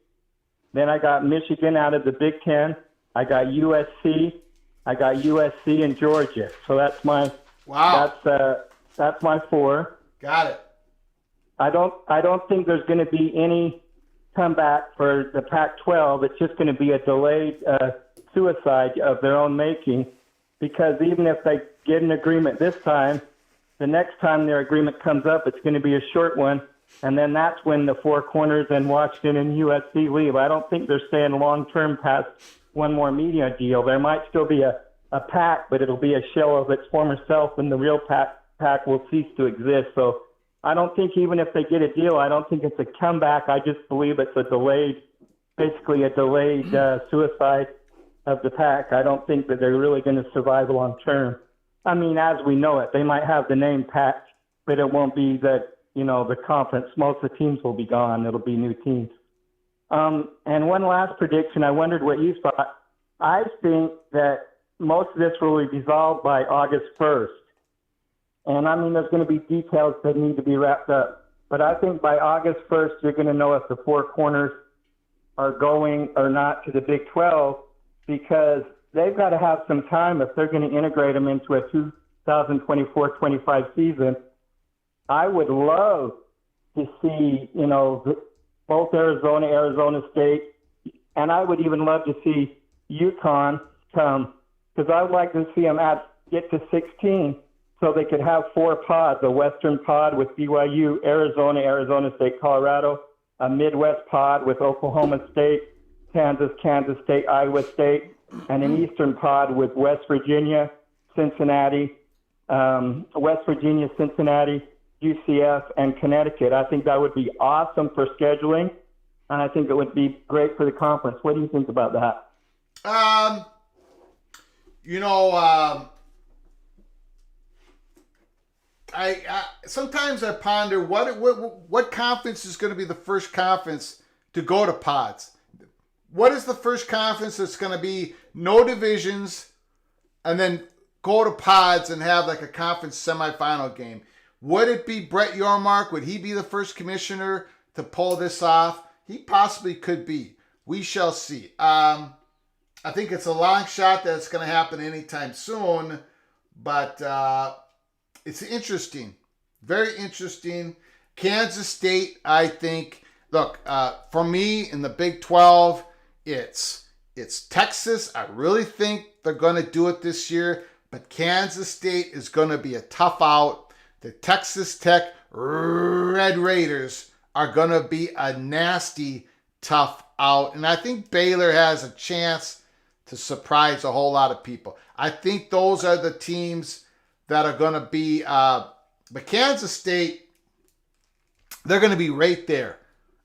Then I got Michigan out of the Big Ten. I got USC. I got USC and Georgia. So that's my that's my four. Got it. I don't think there's going to be any comeback for the Pac-12. It's just going to be a delayed suicide of their own making, because even if they get an agreement this time, the next time their agreement comes up, it's going to be a short one, and then that's when the Four Corners and Washington and USC leave. I don't think they're staying long-term past one more media deal. There might still be a PAC, but it'll be a shell of its former self, and the real PAC will cease to exist. So I don't think even if they get a deal, I don't think it's a comeback. I just believe it's basically a delayed suicide of the PAC. I don't think that they're really going to survive long term. I mean, as we know it, they might have the name PAC, but it won't be the conference. Most of the teams will be gone. It'll be new teams. And one last prediction, I wondered what you thought. I think that most of this will be resolved by August 1st. And I mean, there's going to be details that need to be wrapped up. But I think by August 1st, you're going to know if the Four Corners are going or not to the Big 12, because they've got to have some time if they're going to integrate them into a 2024-25 season. I would love to see, both Arizona State, and I would even love to see UConn come, because I would like to see them get to 16 so they could have four pods, a Western pod with BYU, Arizona State, Colorado, a Midwest pod with Oklahoma State, Kansas State, Iowa State, and an Eastern pod with West Virginia, Cincinnati, UCF, and Connecticut. I think that would be awesome for scheduling, and I think it would be great for the conference. What do you think about that? I sometimes I ponder what conference is going to be the first conference to go to pods. What is the first conference that's going to be no divisions and then go to pods and have like a conference semifinal game? Would it be Brett Yormark? Would he be the first commissioner to pull this off? He possibly could be. We shall see. I think it's a long shot that it's going to happen anytime soon, but it's interesting. Very interesting. Kansas State, I think, look, for me in the Big 12, it's Texas. I really think they're going to do it this year, but Kansas State is going to be a tough out. The Texas Tech Red Raiders are going to be a nasty, tough out. And I think Baylor has a chance to surprise a whole lot of people. I think those are the teams that are going to be, but Kansas State, they're going to be right there.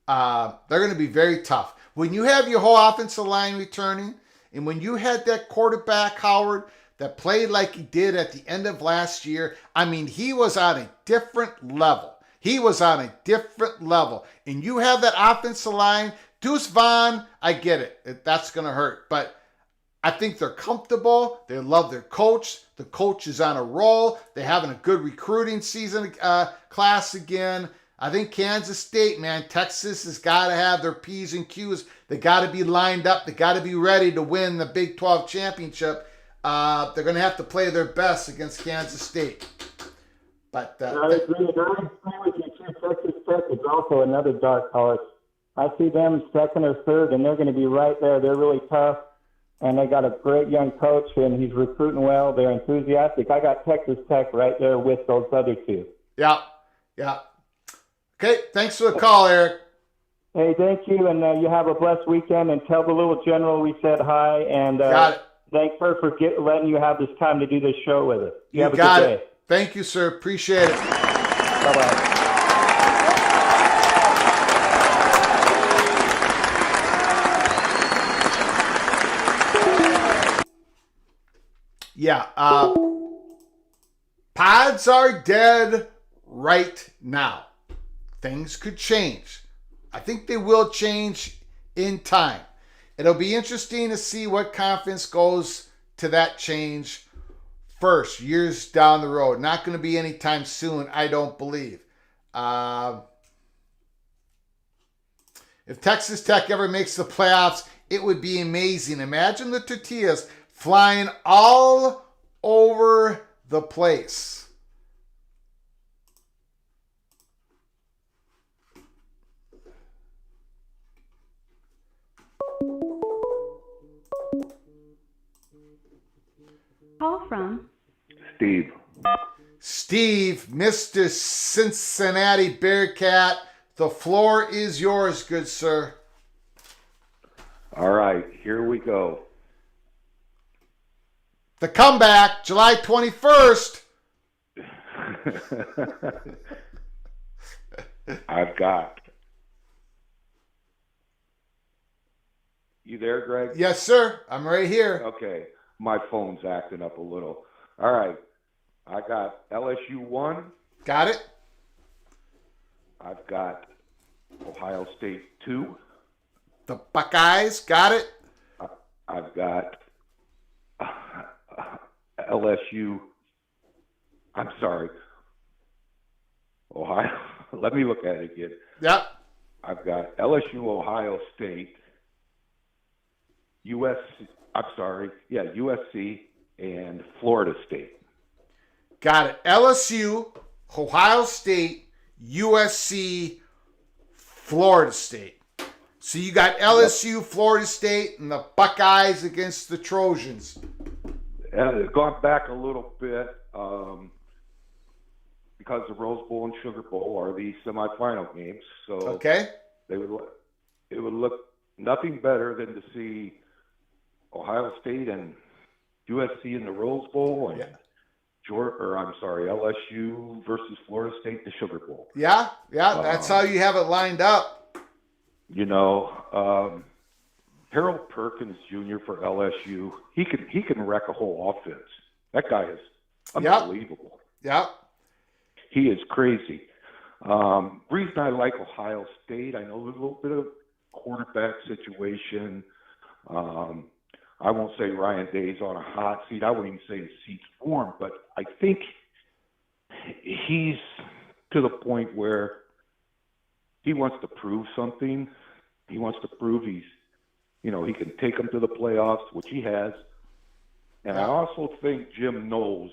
They're going to be very tough. When you have your whole offensive line returning, and when you had that quarterback, Howard, that played like he did at the end of last year, I mean, he was on a different level. And you have that offensive line. Deuce Vaughn, I get it. That's going to hurt. But I think they're comfortable. They love their coach. The coach is on a roll. They're having a good recruiting season class again. I think Kansas State, man, Texas has got to have their P's and Q's. They got to be lined up. They got to be ready to win the Big 12 championship. They're going to have to play their best against Kansas State. But I agree with you too. Texas Tech is also another dark horse. I see them second or third, and they're going to be right there. They're really tough, and they got a great young coach, and he's recruiting well. They're enthusiastic. I got Texas Tech right there with those other two. Yeah. Okay, thanks for the call, Eric. Hey, thank you, and you have a blessed weekend. And tell the little general we said hi, and Got it. thanks for letting you have this time to do this show with us. You have a got good it. day. Thank you, sir. Appreciate it. Bye-bye. Yeah, pods are dead right now. Things could change. I think they will change in time. It'll be interesting to see what conference goes to that change first, years down the road. Not going to be anytime soon, I don't believe. If Texas Tech ever makes the playoffs, it would be amazing. Imagine the tortillas flying all over the place. Call from Steve. Steve, Mr. Cincinnati Bearcat, the floor is yours, good sir. All right, here we go. The comeback, July 21st. I've got. You there, Greg? Yes, sir. I'm right here. Okay, my phone's acting up a little. All right, I got LSU 1. Got it? I've got Ohio State 2. The Buckeyes, got it? I've got LSU. I'm sorry. Ohio. Let me look at it again. Yep. I've got LSU, Ohio State, USC, and Florida State. Got it. LSU, Ohio State, USC, Florida State. So you got LSU, Florida State, and the Buckeyes against the Trojans. Gone back a little bit because the Rose Bowl and Sugar Bowl are the semifinal games. So Okay. it would look nothing better than to see Ohio State and USC in the Rose Bowl and LSU versus Florida State in the Sugar Bowl. Yeah, that's how you have it lined up. You know, Harold Perkins Jr. for LSU, he can wreck a whole offense. That guy is unbelievable. Yep. He is crazy. Reason I like Ohio State, I know there's a little bit of quarterback situation. I won't say Ryan Day's on a hot seat. I wouldn't even say his seat's warm, but I think he's to the point where he wants to prove something. He wants to prove he can take them to the playoffs, which he has. And I also think Jim knows,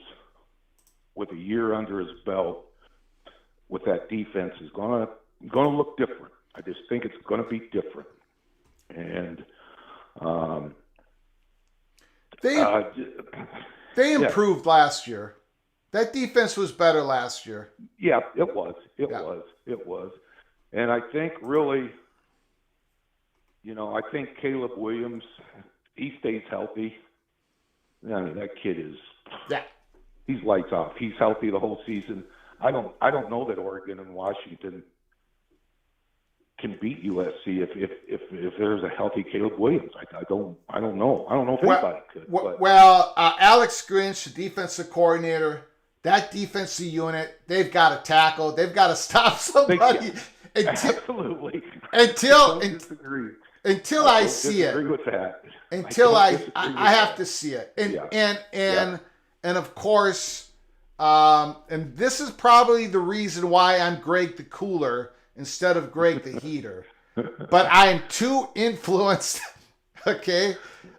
with a year under his belt, with that defense is gonna look different. I just think it's gonna be different. And they improved last year. That defense was better last year. Yeah, it was. It was. And I think really, I think Caleb Williams, he stays healthy. I mean, that kid is he's lights off. He's healthy the whole season. I don't know that Oregon and Washington can beat USC if there's a healthy Caleb Williams. I don't know. I don't know if anybody could. Well, Alex Grinch, the defensive coordinator, that defensive unit, they've got to tackle. They've got to stop somebody. Absolutely. Until until I don't see disagree it. with that. Until don't I disagree with have that. to see it. And Yeah. and of course, and this is probably the reason why I'm Greg the Cooler instead of Greg the Heater. But I'm too influenced. Okay,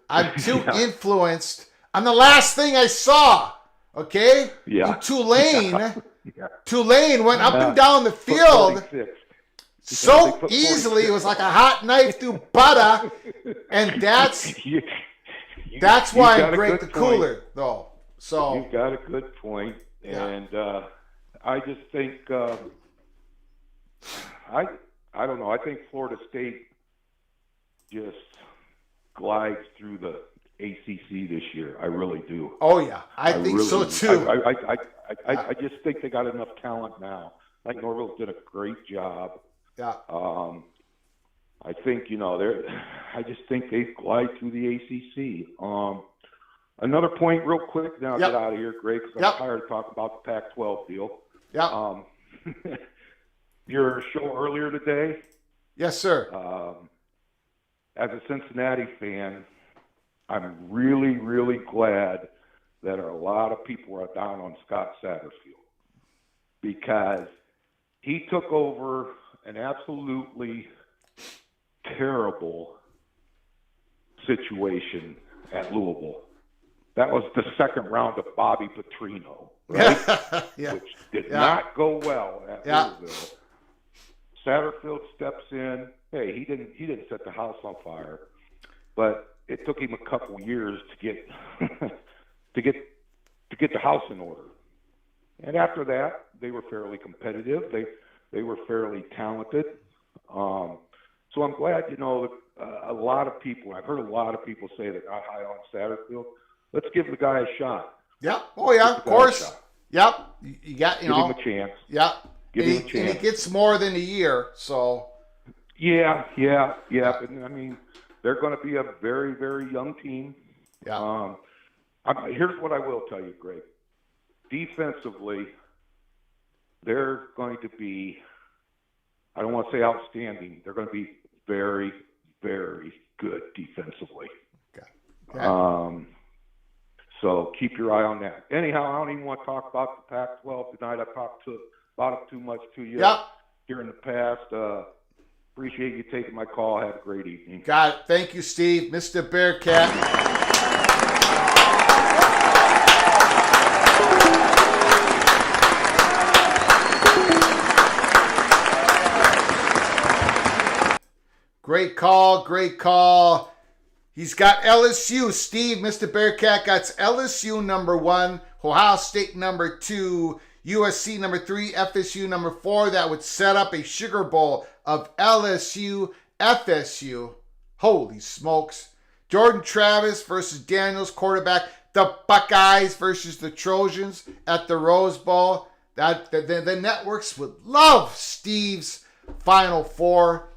I'm too Yeah. influenced. I'm the last thing I saw. Okay, Yeah. and Tulane. Yeah. Tulane went up and down the Put field 46. so They put easily. It 46 was like a on. hot knife through butter, and that's You've why got I'm a Greg good the point. Cooler, though. So You've got a good point, Yeah. and I just think I don't know. I think Florida State just glides through the ACC this year. I really do. oh yeah, I think really so do. too. I just think they got enough talent now. I think Norville did a great job. Yeah. I think I just think they glide through the ACC. Another point, real quick. Then I'll Yep. get out of here, Greg, because Yep. I'm tired of talking about the Pac-12 deal. Yeah. Your show earlier today. Yes, sir. As a Cincinnati fan, I'm really, really glad that a lot of people are down on Scott Satterfield because he took over an absolutely terrible situation at Louisville. That was the second round of Bobby Petrino, right? Yeah. Which did Yeah. not go well at Yeah. Louisville. Satterfield steps in. Hey, he didn't set the house on fire, but it took him a couple years to get to get the house in order. And after that, they were fairly competitive. They were fairly talented. So I'm glad, a lot of people, I've heard a lot of people say they're not high on Satterfield. Let's give the guy a shot. Yeah. Oh yeah, of Give the guy a course. shot. Yep. You got Give him a chance. Yeah. Give and him a chance. And he gets more than a year, so. Yeah. But I mean, they're going to be a very, very young team. Yeah. Here's what I will tell you, Greg. Defensively, they're going to be, I don't want to say outstanding, they're going to be very, very good defensively. Okay. So keep your eye on that. Anyhow, I don't even want to talk about the Pac-12 tonight. I've talked about it too much to you here in the past. Appreciate you taking my call. Have a great evening. Got it. Thank you, Steve. Mr. Bearcat. Great call. Great call. He's got LSU. Steve, Mr. Bearcat, got LSU number 1, Ohio State number 2, USC number 3, FSU number 4. That would set up a Sugar Bowl of LSU, FSU. Holy smokes. Jordan Travis versus Daniels, quarterback. The Buckeyes versus the Trojans at the Rose Bowl. The networks would love Steve's Final Four.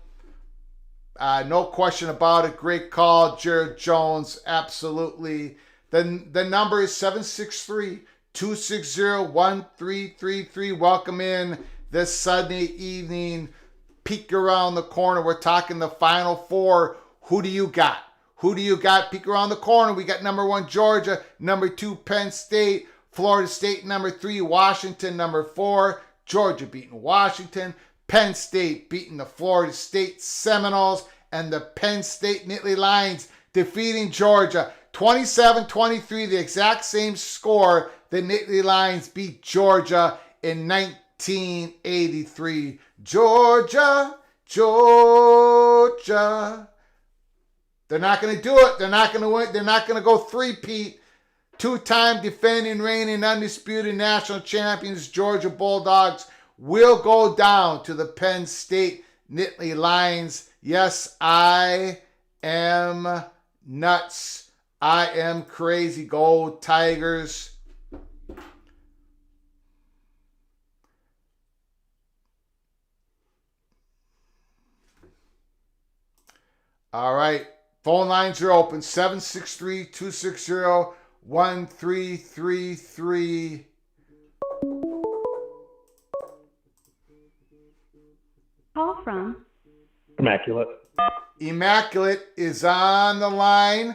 No question about it. Great call, Jared Jones. Absolutely. The number is 763-260-1333. Welcome in this Sunday evening. Peek around the corner. We're talking the Final Four. Who do you got? Who do you got? Peek around the corner. We got number 1, Georgia. Number 2, Penn State. Florida State, number 3, Washington. Number 4, Georgia beating Washington. Penn State beating the Florida State Seminoles, and the Penn State Nittany Lions defeating Georgia 27-23, the exact same score the Nittany Lions beat Georgia in 1983. Georgia. They're not going to do it. They're not going to win. They're not going to go three-peat. 2-time defending, reigning, undisputed national champions, Georgia Bulldogs, will go down to the Penn State Nittany Lions. Yes, I am nuts. I am crazy. Go Tigers. All right. Phone lines are open. 763-260-1333. Call from Immaculate. Immaculate is on the line.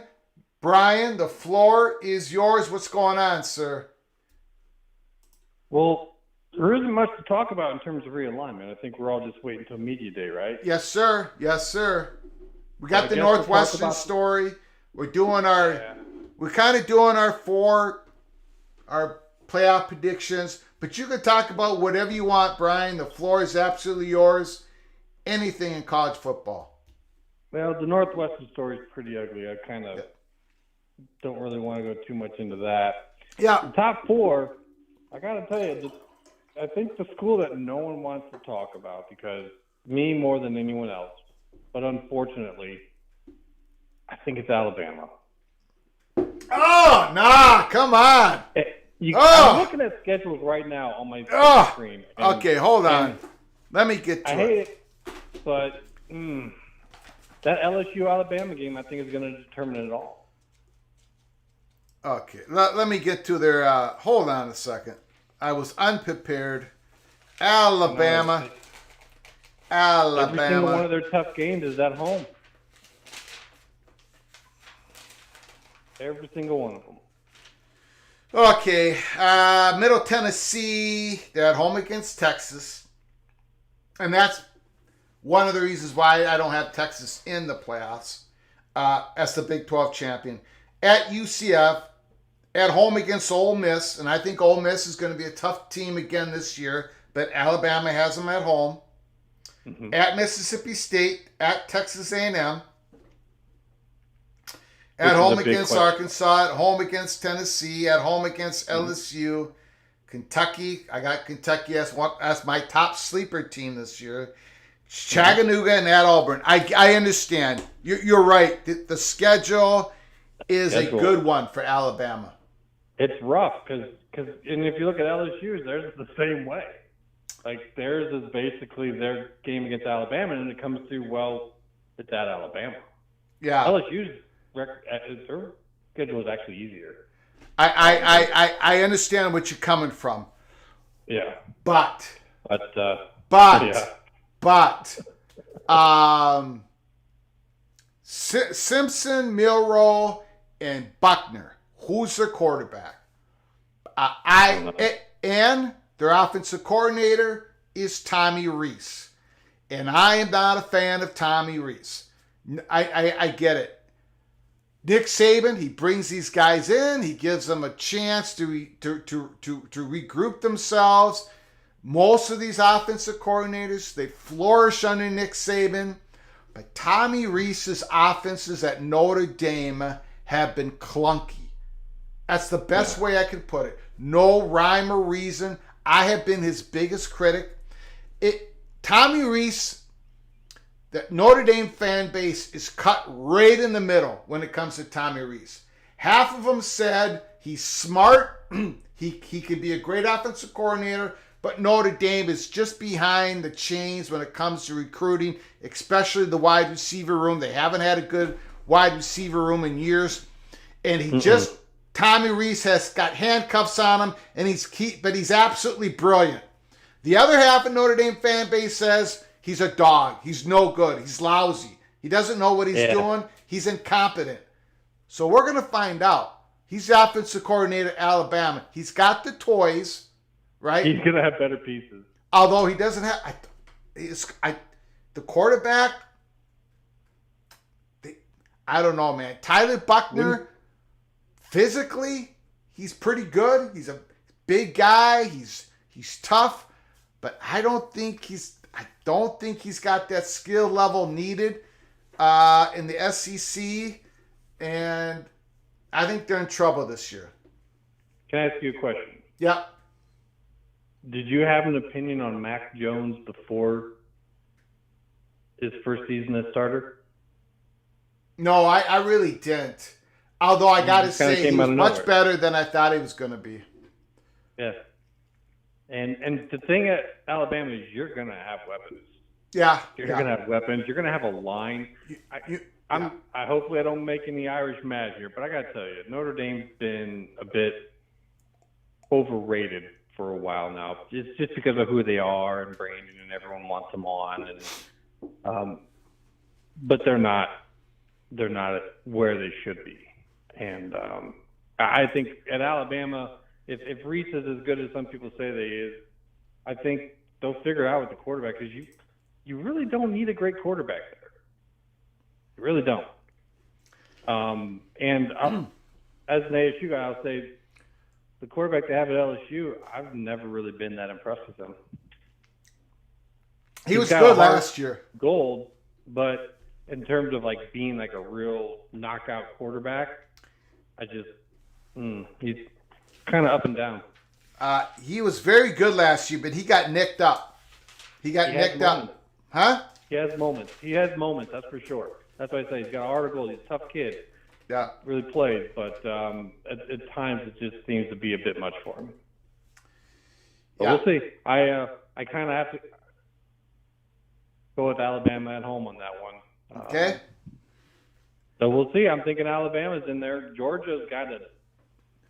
Brian, the floor is yours. What's going on, sir? Well, there isn't much to talk about in terms of realignment. I think we're all just waiting until media day, right? Yes, sir. Yes, sir. We got the I guess we'll talk Northwestern about- story. We're doing we're kind of doing our playoff predictions, but you can talk about whatever you want, Brian. The floor is absolutely yours. Anything in college football. Well, the Northwestern story is pretty ugly. I kind of don't really want to go too much into that. Yeah. The top four, I got to tell you, I think the school that no one wants to talk about, because me more than anyone else, but unfortunately, I think it's Alabama. Oh, nah, come on. I'm looking at schedules right now on my screen. and- Okay, hold on. and Let me get to I it. hate it, but that LSU-Alabama game, I think, is going to determine it all. Okay, let me get to their. Hold on a second. I was unprepared. Alabama. Every single one Alabama. of their tough games is at home. Every single one of them. Okay, Middle Tennessee. They're at home against Texas. And that's one of the reasons why I don't have Texas in the playoffs as the Big 12 champion. At UCF, at home against Ole Miss, and I think Ole Miss is going to be a tough team again this year, but Alabama has them at home. Mm-hmm. At Mississippi State, at Texas A&M, at Which is home a big against question. Arkansas, at home against Tennessee, at home against LSU, Kentucky. I got Kentucky as my top sleeper team this year. Chattanooga and at Auburn. I understand. You're right. The schedule is a good one for Alabama. It's rough because and if you look at LSU, theirs is the same way. Like theirs is basically their game against Alabama, and it comes through. Well, it's at Alabama. Yeah. LSU's their schedule is actually easier. I understand what you're coming from. Yeah, But yeah. Simpson, Milroe, and Buckner. Who's their quarterback? And their offensive coordinator is Tommy Rees. And I am not a fan of Tommy Rees. I get it. Nick Saban, he brings these guys in. He gives them a chance to regroup themselves. Most of these offensive coordinators, they flourish under Nick Saban. But Tommy Rees's offenses at Notre Dame have been clunky. That's the best way I can put it. No rhyme or reason. I have been his biggest critic. Tommy Rees, the Notre Dame fan base is cut right in the middle when it comes to Tommy Rees. Half of them said he's smart. he could be a great offensive coordinator, but Notre Dame is just behind the chains when it comes to recruiting, especially the wide receiver room. They haven't had a good wide receiver room in years. And Tommy Rees has got handcuffs on him, and he's absolutely brilliant. The other half of Notre Dame fan base says he's a dog. He's no good. He's lousy. He doesn't know what he's doing. He's incompetent. So we're going to find out. He's the offensive coordinator at Alabama. He's got the toys, right? He's gonna have better pieces. Although he doesn't have the quarterback. I don't know, man. Tyler Buckner, physically, he's pretty good. He's a big guy. He's tough, but I don't think he's got that skill level needed in the SEC, and I think they're in trouble this year. Can I ask you a question? Yep. Did you have an opinion on Mac Jones before his first season as starter? No, I really didn't. Although I got to just kinda say, he came was out of much nowhere. better than I thought he was going to be. Yeah. And the thing at Alabama is you're gonna have weapons. Yeah. You're gonna have weapons. You're gonna have a line. I hopefully I don't make any Irish mad here, but I gotta tell you, Notre Dame's been a bit overrated for a while now. It's just because of who they are and Brandon and everyone wants them on. And but they're not where they should be. And I think at Alabama, if Reese is as good as some people say they is, I think they'll figure it out with the quarterback, because you really don't need a great quarterback there. You really don't. As an ASU guy, I'll say the quarterback they have at LSU, I've never really been that impressed with him. He was good last year. Gold, but in terms of like being like a real knockout quarterback, he's kind of up and down. He was very good last year, but he got nicked up. He nicked up. Huh? He has moments. That's for sure. That's why I say he's got an article. He's a tough kid. Yeah. Really plays, but at times it just seems to be a bit much for him. But we'll see. I kind of have to go with Alabama at home on that one. Okay. So we'll see. I'm thinking Alabama's in there. Georgia's got an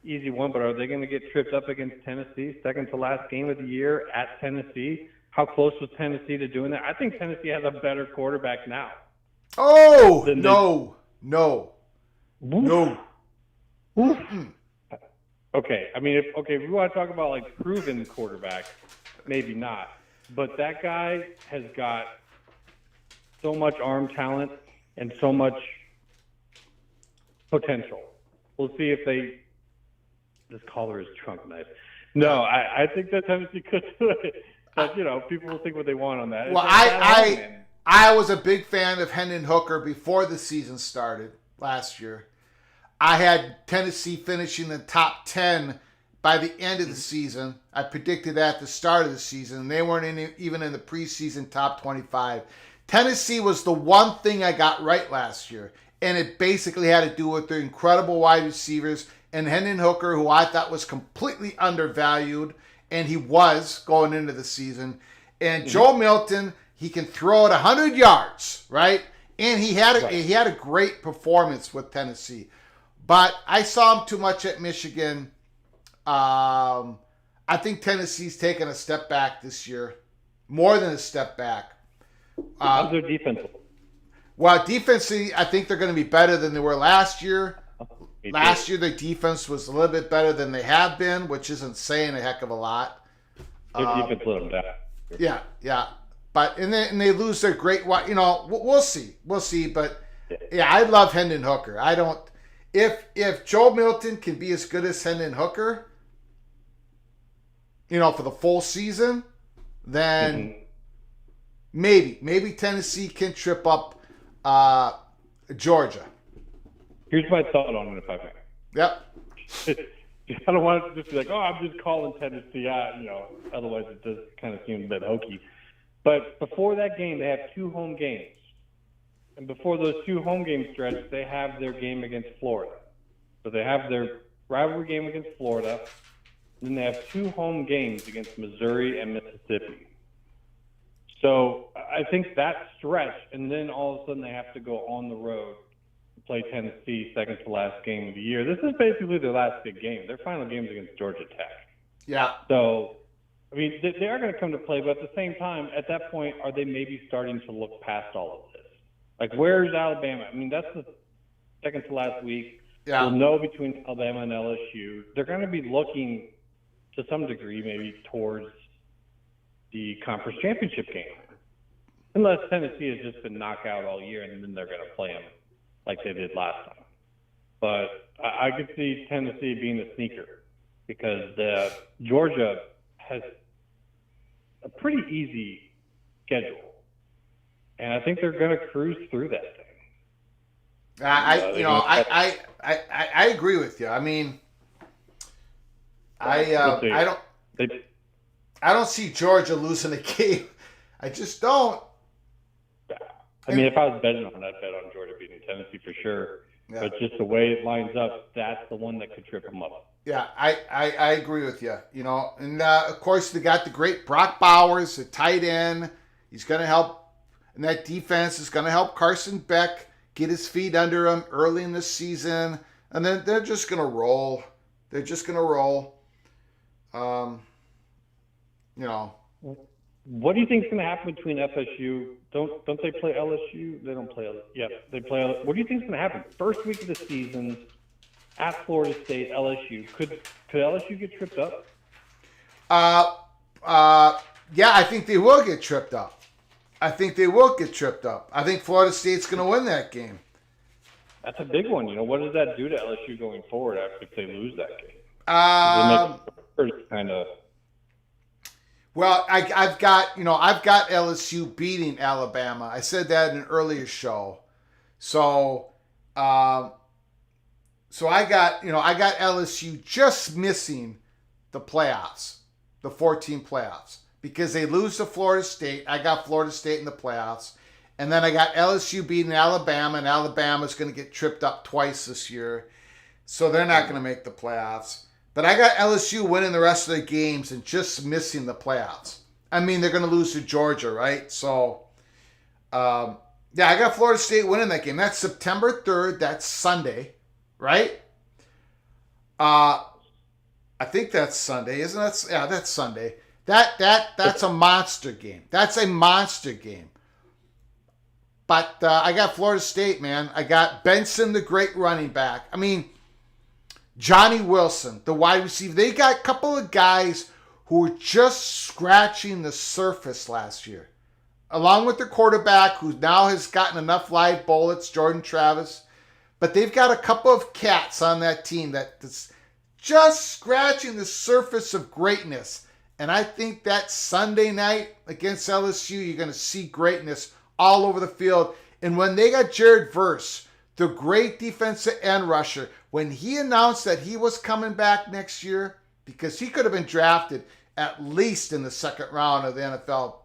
easy one, but are they going to get tripped up against Tennessee? Second to last game of the year at Tennessee. How close was Tennessee to doing that? I think Tennessee has a better quarterback now. Oh, no. Okay, I mean, if we want to talk about like proven quarterback, maybe not. But that guy has got so much arm talent and so much potential. We'll see if this caller is trunk knife. No, I think that Tennessee could do it. But, people will think what they want on that. Well, I was a big fan of Hendon Hooker before the season started last year. I had Tennessee finishing the top 10 by the end of the season. I predicted that at the start of the season. They weren't even in the preseason top 25. Tennessee was the one thing I got right last year, and it basically had to do with their incredible wide receivers and Hendon Hooker, who I thought was completely undervalued, and he was going into the season. And Joe Milton, he can throw it 100 yards, right? And he had a great performance with Tennessee. But I saw him too much at Michigan. I think Tennessee's taken a step back this year, more than a step back. How's their defense? Well, defensively, I think they're going to be better than they were last year. Last year, their defense was a little bit better than they have been, which isn't saying a heck of a lot. Their defense let them down. Yeah. But and they lose their great. We'll see. But yeah, I love Hendon Hooker. I don't. If Joe Milton can be as good as Hendon Hooker, for the full season, then maybe Tennessee can trip up Georgia. Here's my thought on it, if I may. Yep. I don't want it to just be like, I'm just calling Tennessee out, otherwise it does kind of seem a bit hokey. But before that game, they have 2 home games. And before those 2 home game stretch, they have their game against Florida. So they have their rivalry game against Florida. Then they have 2 home games against Missouri and Mississippi. So I think that stretch, and then all of a sudden they have to go on the road to play Tennessee, second to last game of the year. This is basically their last big game. Their final game is against Georgia Tech. Yeah. So, I mean, they are going to come to play, but at the same time, at that point, are they maybe starting to look past all of this? Like, where's Alabama? I mean, that's the second to last week. Yeah. We'll know between Alabama and LSU. They're going to be looking to some degree maybe towards the conference championship game. Unless Tennessee has just been knocked out all year and then they're going to play them like they did last time. But I could see Tennessee being a sneaker because Georgia has a pretty easy schedule. And I think they're going to cruise through that thing. I agree with you. I mean, I don't see Georgia losing a game. I just don't. I mean, if I was betting on it, I'd bet on Georgia beating Tennessee for sure. Yeah. But just the way it lines up, that's the one that could trip them up. Yeah, I agree with you. And of course they got the great Brock Bowers, the tight end. He's going to help, and that defense is going to help Carson Beck get his feet under him early in the season, and then they're just going to roll. What do you think is going to happen between FSU? Don't they play LSU? They don't play LSU. Yeah, they play. What do you think is going to happen? First week of the season at Florida State, LSU. Could LSU get tripped up? Yeah, I think they will get tripped up. I think Florida State's going to win that game. That's a big one. What does that do to LSU going forward after if they lose that game? Kind of. Well, I've got LSU beating Alabama. I said that in an earlier show. So I got LSU just missing the playoffs, the 14 playoffs, because they lose to Florida State. I got Florida State in the playoffs. And then I got LSU beating Alabama, and Alabama's going to get tripped up twice this year. So they're not going to make the playoffs. But I got LSU winning the rest of the games and just missing the playoffs. I mean, they're going to lose to Georgia, right? So, I got Florida State winning that game. That's September 3rd. That's Sunday, right? I think that's Sunday, isn't it? Yeah, that's Sunday. That's a monster game. That's a monster game. But I got Florida State, man. I got Benson, the great running back. I mean, Johnny Wilson, the wide receiver. They got a couple of guys who were just scratching the surface last year. Along with the quarterback who now has gotten enough live bullets, Jordan Travis. But they've got a couple of cats on that team that's just scratching the surface of greatness. And I think that Sunday night against LSU, you're going to see greatness all over the field. And when they got Jared Verse, the great defensive end rusher, when he announced that he was coming back next year, because he could have been drafted at least in the second round of the NFL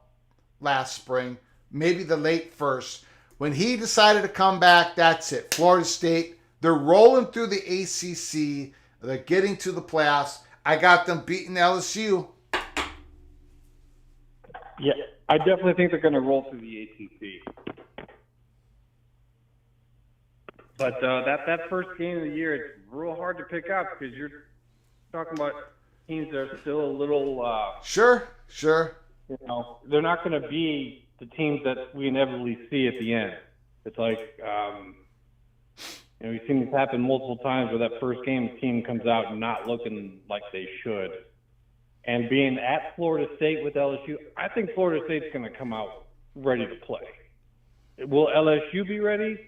last spring, maybe the late first. When he decided to come back, that's it. Florida State, they're rolling through the ACC. They're getting to the playoffs. I got them beating LSU. Yeah, I definitely think they're going to roll through the ACC. But that first game of the year, it's real hard to pick up because you're talking about teams that are still a little. Sure. They're not going to be the teams that we inevitably see at the end. It's like, we've seen this happen multiple times where that first game team comes out not looking like they should. And being at Florida State with LSU, I think Florida State's going to come out ready to play. Will LSU be ready?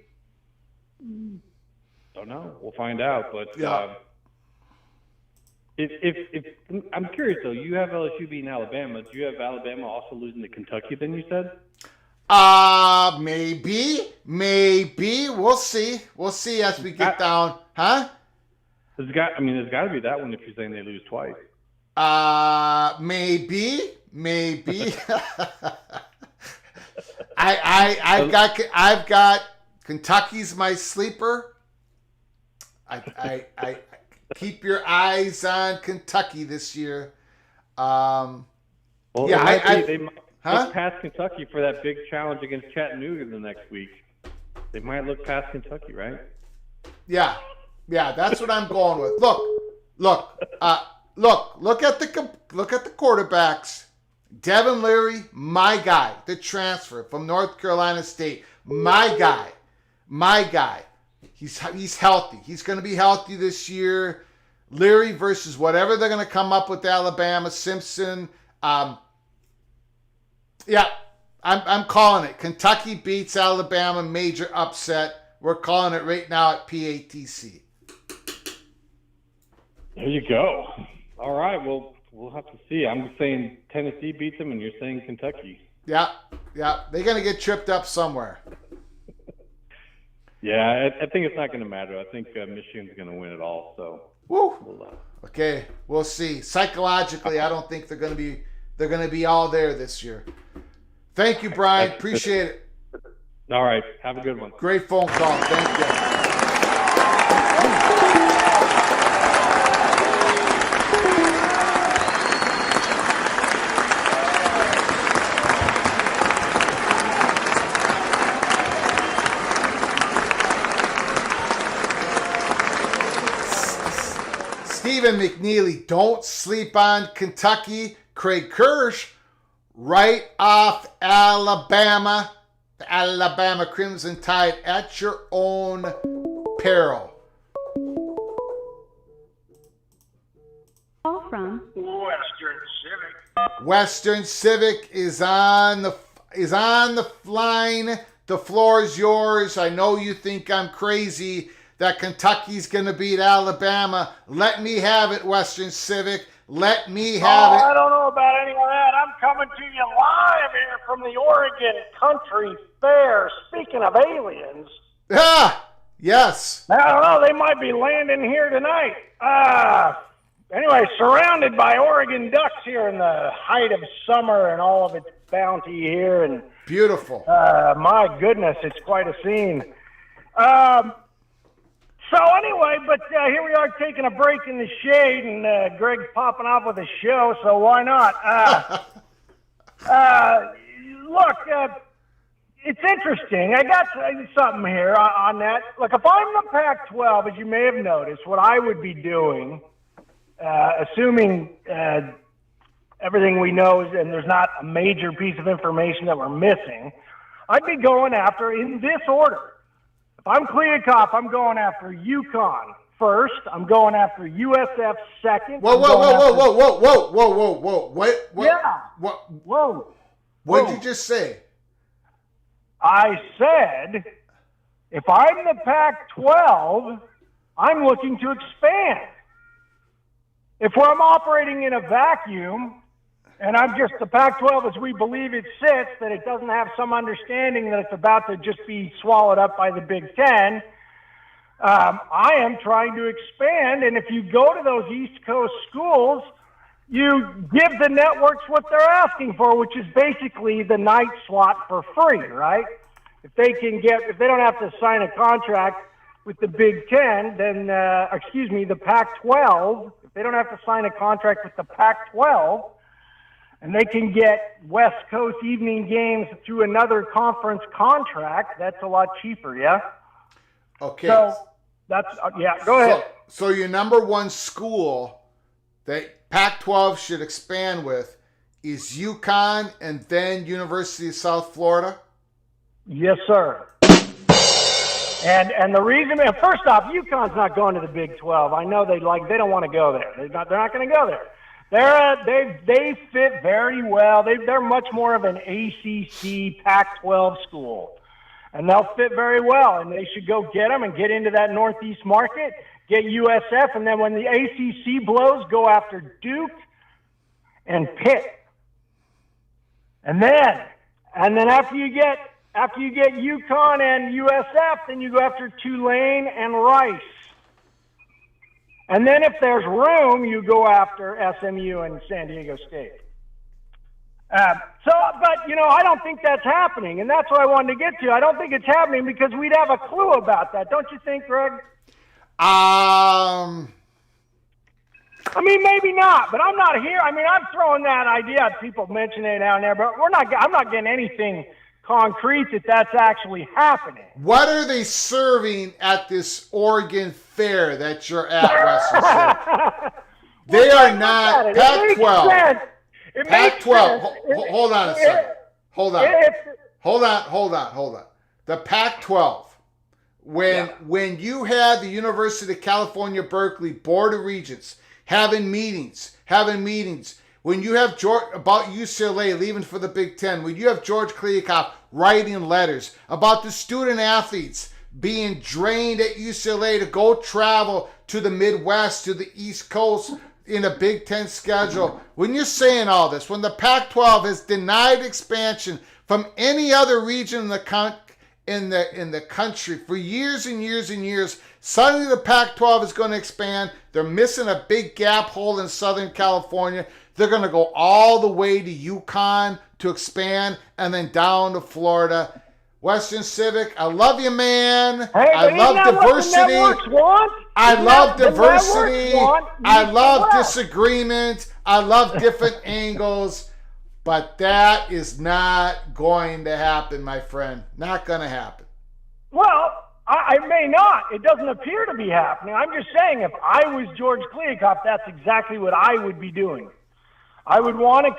Don't know. We'll find out. But if I'm curious though, you have LSU beating Alabama. Do you have Alabama also losing to Kentucky? Then you said. Maybe. We'll see as we get down. Huh? There's got to be that one if you're saying they lose twice. Maybe. I've got Kentucky's my sleeper. I keep your eyes on Kentucky this year. They might look past Kentucky for that big challenge against Chattanooga the next week. They might look past Kentucky, right? Yeah, that's what I'm going with. Look at the quarterbacks. Devin Leary, my guy, the transfer from North Carolina State, my guy. He's healthy. He's going to be healthy this year. Leary versus whatever they're going to come up with Alabama, Simpson. I'm calling it. Kentucky beats Alabama, major upset. We're calling it right now at PATC. There you go. All right, well, we'll have to see. I'm saying Tennessee beats them, and you're saying Kentucky. Yeah. They're going to get tripped up somewhere. Yeah, I think it's not going to matter. I think Michigan's going to win it all. So. Woo. Okay, we'll see. Psychologically, I don't think they're going to be all there this year. Thank you, Brian. Appreciate it. All right, have a good one. Great phone call. Thank you. Stephen McNeely, don't sleep on Kentucky. Craig Kirsch, right off Alabama, the Alabama Crimson Tide, at your own peril. Call from Western Civic is on the line. The floor is yours. I know you think I'm crazy that Kentucky's going to beat Alabama. Let me have it, Western Civic. Let me have it. I don't know about any of that. I'm coming to you live here from the Oregon Country Fair. Speaking of aliens. Ah, yes. I don't know. They might be landing here tonight. Anyway, surrounded by Oregon ducks here in the height of summer and all of its bounty here. And beautiful. my goodness, it's quite a scene. So anyway, but here we are taking a break in the shade, and Greg's popping off with a show, so why not? Look, it's interesting. I got something here on that. Look, if I'm the Pac-12, as you may have noticed, what I would be doing, assuming everything we know is, and there's not a major piece of information that we're missing, I'd be going after, in this order. If I'm Kliavkoff, I'm going after UConn first. I'm going after USF second. Whoa. What? Yeah. What? Whoa. What did you just say? I said, if I'm the Pac-12, I'm looking to expand. If I'm operating in a vacuum, and I'm just the Pac-12 as we believe it sits, that it doesn't have some understanding that it's about to just be swallowed up by the Big Ten, I am trying to expand. And if you go to those East Coast schools, you give the networks what they're asking for, which is basically the night slot for free, right? If they don't have to sign a contract with the Big Ten, then, the Pac-12, if they don't have to sign a contract with the Pac-12, and they can get West Coast evening games through another conference contract, that's a lot cheaper, yeah? Okay. So, go ahead. So your number one school that Pac-12 should expand with is UConn and then University of South Florida? Yes, sir. And the reason, first off, UConn's not going to the Big 12. I know they don't want to go there. They're not going to go there. They fit very well. They're much more of an ACC Pac-12 school, and they'll fit very well. And they should go get them and get into that Northeast market, get USF, and then when the ACC blows, go after Duke and Pitt. And then after you get UConn and USF, then you go after Tulane and Rice. And then if there's room, you go after SMU and San Diego State. I don't think that's happening, and that's what I wanted to get to. I don't think it's happening because we'd have a clue about that. Don't you think, Greg? Maybe not, but I'm not here. I'm throwing that idea at people mentioning it down there, but I'm not getting anything concrete that's actually happening. What are they serving at this Oregon fair that you're at, Western Civic? They are not Pac-12. Pac-12. Hold on a second. Hold on. The Pac-12. When you had the University of California, Berkeley Board of Regents having meetings, when you have about UCLA leaving for the Big Ten, when you have George Kliavkoff writing letters about the student athletes being drained at UCLA to go travel to the Midwest, to the East Coast in a Big Ten schedule, when you're saying all this, when the Pac-12 has denied expansion from any other region in the country for years and years and years, suddenly the Pac-12 is going to expand. They're missing a big gap hole in Southern California. They're going to go all the way to UConn to expand and then down to Florida. Western Civic, I love you, man. Hey, I love diversity. I love diversity. I love disagreement. I love different angles. But that is not going to happen, my friend. Not going to happen. Well, I may not. It doesn't appear to be happening. I'm just saying, if I was George Kliavkoff, that's exactly what I would be doing. I would want to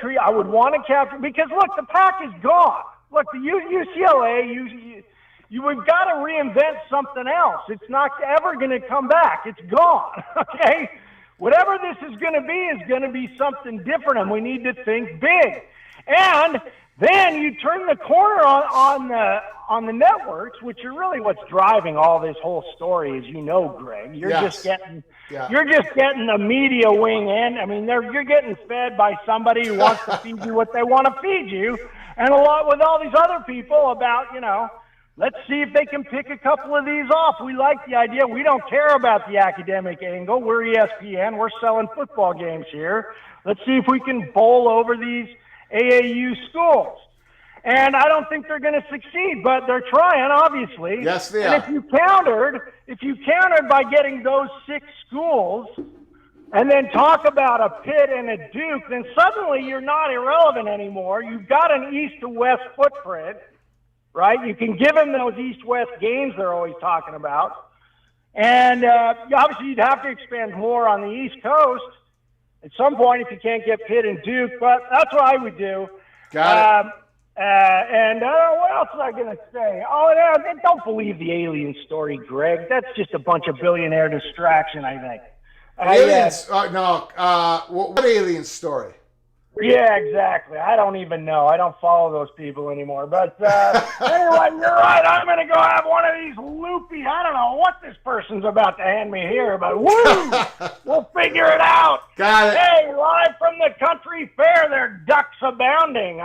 capture, because look, the PAC is gone. Look, the UCLA, we've got to reinvent something else. It's not ever going to come back. It's gone. Okay, whatever this is going to be something different, and we need to think big. And then you turn the corner on the networks, which are really what's driving all this whole story, as you know, Greg. You're just getting the media wing in. I mean, you're getting fed by somebody who wants to feed you what they want to feed you, and a lot with all these other people about, let's see if they can pick a couple of these off. We like the idea. We don't care about the academic angle. We're ESPN. We're selling football games here. Let's see if we can bowl over these AAU schools. And I don't think they're going to succeed, but they're trying, obviously. Yes, they are. And if you countered by getting those 6 schools and then talk about a Pitt and a Duke, then suddenly you're not irrelevant anymore. You've got an east to west footprint, right? You can give them those east-west games they're always talking about. And obviously you'd have to expand more on the East Coast at some point if you can't get Pitt and Duke, but that's what I would do. Got it. And what else was I going to say? Oh, yeah, don't believe the alien story, Greg. That's just a bunch of billionaire distraction, I think. Aliens? What alien story? Yeah, exactly. I don't even know. I don't follow those people anymore. But anyway, you're right. I'm going to go have one of these loopy. I don't know what this person's about to hand me here, but woo! We'll figure it out. Got it. Hey, live from the country fair, there are ducks abounding.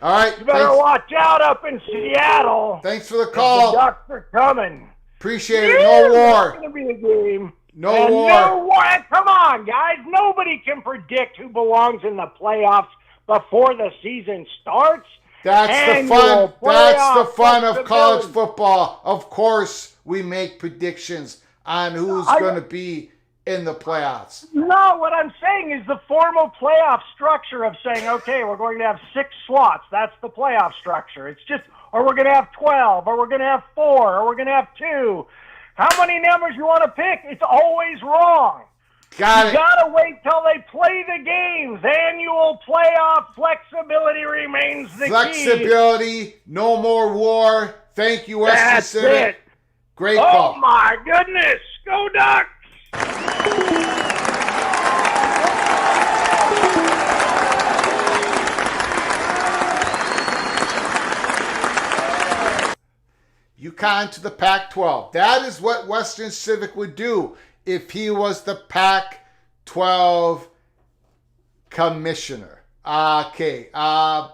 All right. You better watch out up in Seattle. Thanks for the call. The ducks are coming. Appreciate it. No war. It's going to be a game. No war. No war. Come on, guys. Nobody can predict who belongs in the playoffs before the season starts. That's the fun. That's the fun of college football. Of course, we make predictions on who's going to be in the playoffs. No, what I'm saying is the formal playoff structure of saying, okay, we're going to have 6 slots. That's the playoff structure. It's just, or we're going to have 12, or we're going to have 4, or we're going to have 2. How many numbers you want to pick? It's always wrong. You gotta wait till they play the games. Annual playoff flexibility remains the key. Flexibility, no more war. Thank you, Western Civic. Great call. Oh my goodness. Go Ducks! UConn to the Pac-12. That is what Western Civic would do if he was the Pac-12 commissioner. Okay. Try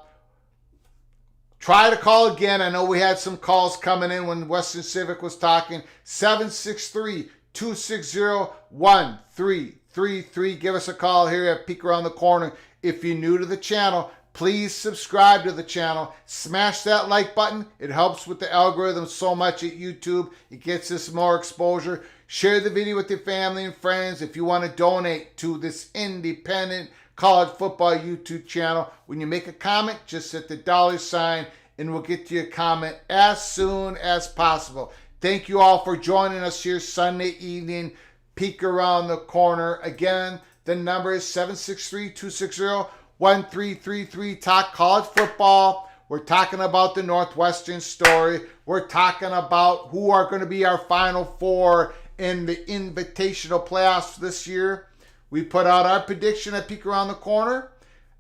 to call again. I know we had some calls coming in when Western Civic was talking. 763-260-1333. Give us a call here at Peek Around the Corner. If you're new to the channel, please subscribe to the channel. Smash that like button. It helps with the algorithm so much at YouTube. It gets us more exposure. Share the video with your family and friends. If you want to donate to this independent college football YouTube channel, when you make a comment, just hit the $sign and we'll get to your comment as soon as possible. Thank you all for joining us here Sunday evening. Peek Around the Corner. Again, the number is 763-260-1333. Talk college football. We're talking about the Northwestern story. We're talking about who are going to be our Final Four in the invitational playoffs this year. We put out our prediction at Peek Around the Corner.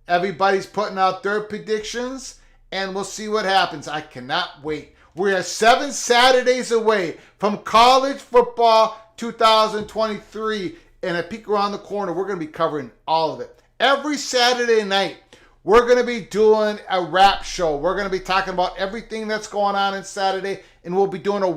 Everybody's putting out their predictions, and we'll see what happens. I cannot wait. We are 7 Saturdays away from college football 2023, and at Peek Around the Corner, we're going to be covering all of it. Every Saturday night, we're going to be doing a rap show. We're going to be talking about everything that's going on in Saturday, and we'll be doing a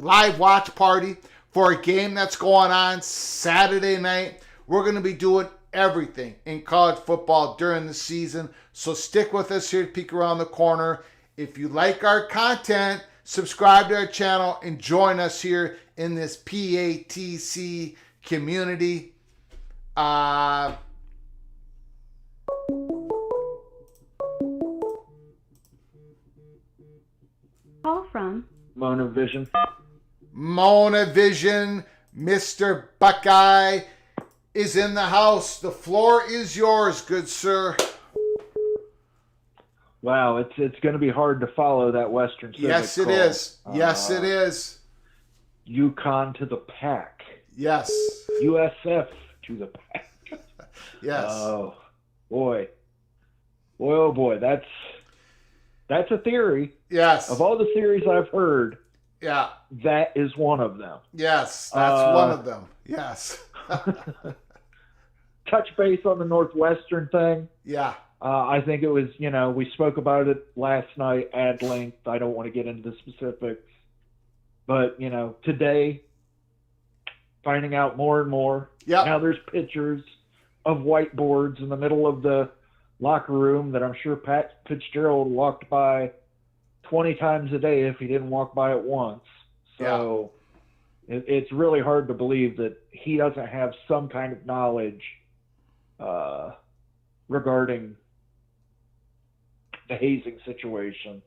live watch party for a game that's going on Saturday night. We're going to be doing everything in college football during the season. So stick with us here at Peek Around the Corner. If you like our content, subscribe to our channel and join us here in this PATC community. Call from Mona Vision. Mona Vision, Mr. Buckeye. is in the house. The floor is yours, good sir. Wow, it's going to be hard to follow that Western Civic Yes, it call. is. Yes, it is. UConn to the PAC. Yes. USF to the PAC. Yes. Oh, boy. Boy, oh, boy. That's a theory. Yes. Of all the theories I've heard, Yeah. that is one of them. Yes, that's one of them. Yes. Touch base on the Northwestern thing. Yeah. I think it was, we spoke about it last night at length. I don't want to get into the specifics. But, today, finding out more and more. Yep. Now there's pictures of whiteboards in the middle of the locker room that I'm sure Pat Fitzgerald walked by 20 times a day if he didn't walk by it once. So it's really hard to believe that he doesn't have some kind of knowledge regarding the hazing situation.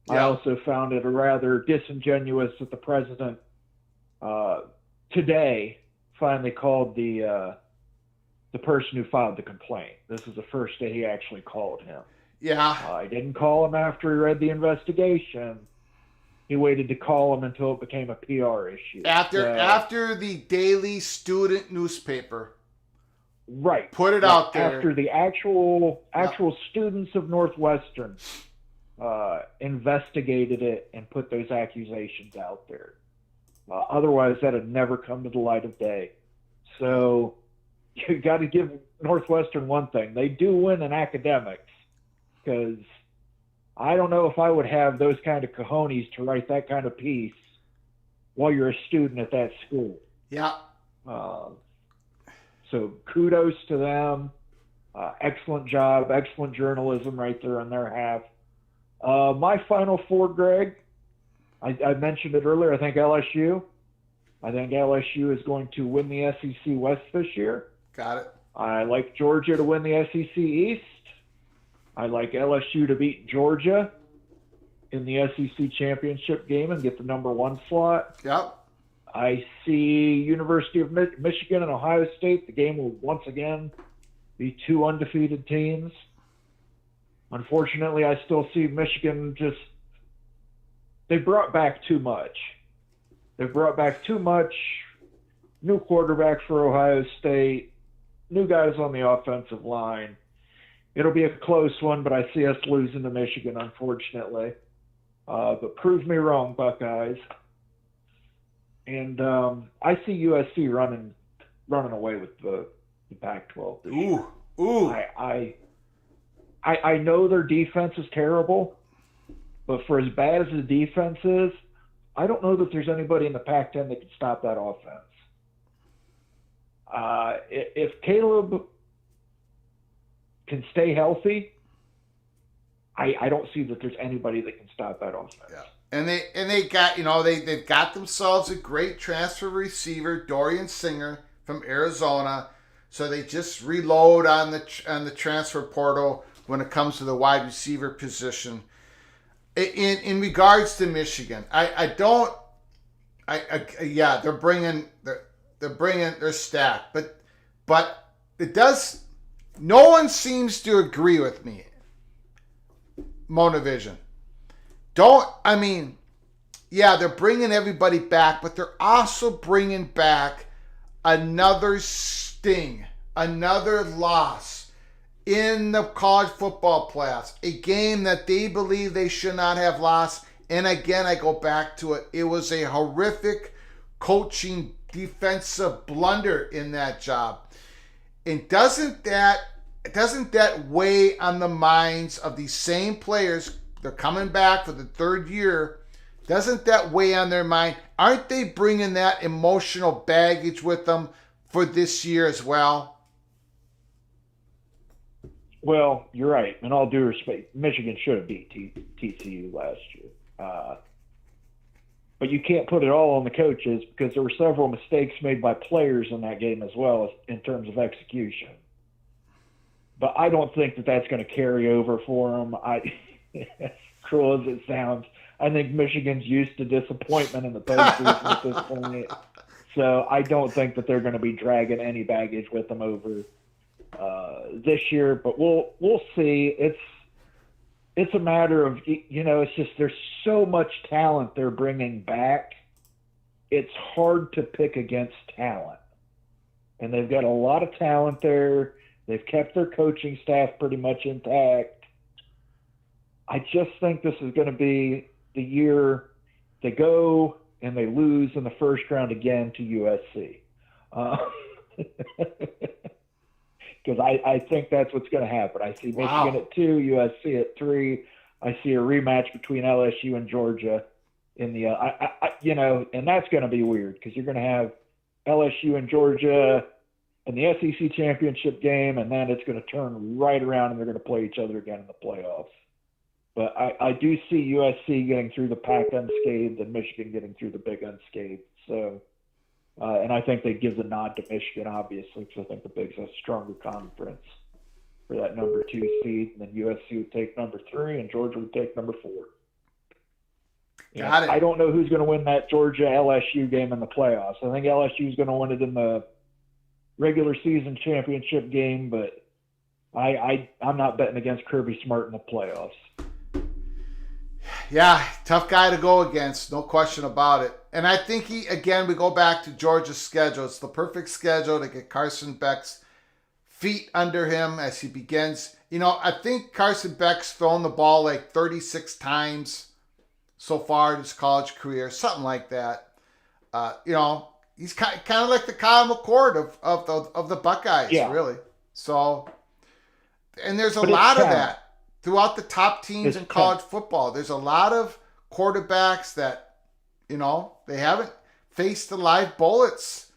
I also found it rather disingenuous that the president today finally called the person who filed the complaint. This is the first day he actually called him. Yeah. I didn't call him after he read the investigation. He waited to call him until it became a PR issue. After the daily student newspaper. Right. Put it out there. After the actual students of Northwestern investigated it and put those accusations out there. Otherwise, that had never come to the light of day. So you got to give Northwestern one thing. They do win in academics, because I don't know if I would have those kind of cojones to write that kind of piece while you're a student at that school. Yeah. So kudos to them. Excellent job, excellent journalism right there on their half. My Final Four, Greg, I mentioned it earlier. I think LSU is going to win the SEC West this year. Got it. I like Georgia to win the SEC East. I like LSU to beat Georgia in the SEC championship game and get the number 1 slot. Yep. I see University of Michigan and Ohio State. The game will once again be 2 undefeated teams. Unfortunately, I still see Michigan they brought back too much. They've brought back too much. New quarterback for Ohio State, new guys on the offensive line. It'll be a close one, but I see us losing to Michigan, unfortunately. But prove me wrong, Buckeyes. And I see USC running away with the Pac-12 this year. Ooh. I know their defense is terrible, but for as bad as the defense is, I don't know that there's anybody in the Pac-10 that can stop that offense. If Caleb can stay healthy, I don't see that there's anybody that can stop that offense. Yeah. And they got they've got themselves a great transfer receiver, Dorian Singer from Arizona. So they just reload on the transfer portal when it comes to the wide receiver position. In regards to Michigan, they're stacked, but it does. No one seems to agree with me. Monovision. They're bringing everybody back, but they're also bringing back another sting, another loss in the college football playoffs, a game that they believe they should not have lost. And again, I go back to it. It was a horrific coaching defensive blunder in that job. And doesn't that weigh on the minds of these same players? They're coming back for the 3rd year. Doesn't that weigh on their mind? Aren't they bringing that emotional baggage with them for this year as well? Well, you're right. In all due respect, Michigan should have beat TCU last year. But you can't put it all on the coaches, because there were several mistakes made by players in that game as well in terms of execution. But I don't think that that's going to carry over for them. As cruel as it sounds, I think Michigan's used to disappointment in the postseason at this point. So I don't think that they're going to be dragging any baggage with them over this year. But we'll see. It's a matter of, it's just there's so much talent they're bringing back. It's hard to pick against talent. And they've got a lot of talent there. They've kept their coaching staff pretty much intact. I just think this is going to be the year they go and they lose in the first round again to USC. Because I think that's what's going to happen. I see Michigan at 2, USC at 3. I see a rematch between LSU and Georgia in the and that's going to be weird because you're going to have LSU and Georgia in the SEC championship game, and then it's going to turn right around and they're going to play each other again in the playoffs. But I do see USC getting through the PAC unscathed and Michigan getting through the Big unscathed. So, and I think they give the nod to Michigan, obviously, because I think the Big's a stronger conference for that number 2 seed. And then USC would take number 3, and Georgia would take number 4. Got it. I don't know who's going to win that Georgia-LSU game in the playoffs. I think LSU is going to win it in the regular season championship game, but I'm not betting against Kirby Smart in the playoffs. Yeah, tough guy to go against, no question about it. And I think we go back to Georgia's schedule. It's the perfect schedule to get Carson Beck's feet under him as he begins. I think Carson Beck's thrown the ball like 36 times so far in his college career, something like that. He's kind of like the Kyle McCord of the Buckeyes, really. So, and there's a lot of that throughout the top teams in college football. There's a lot of quarterbacks that, they haven't faced the live bullets.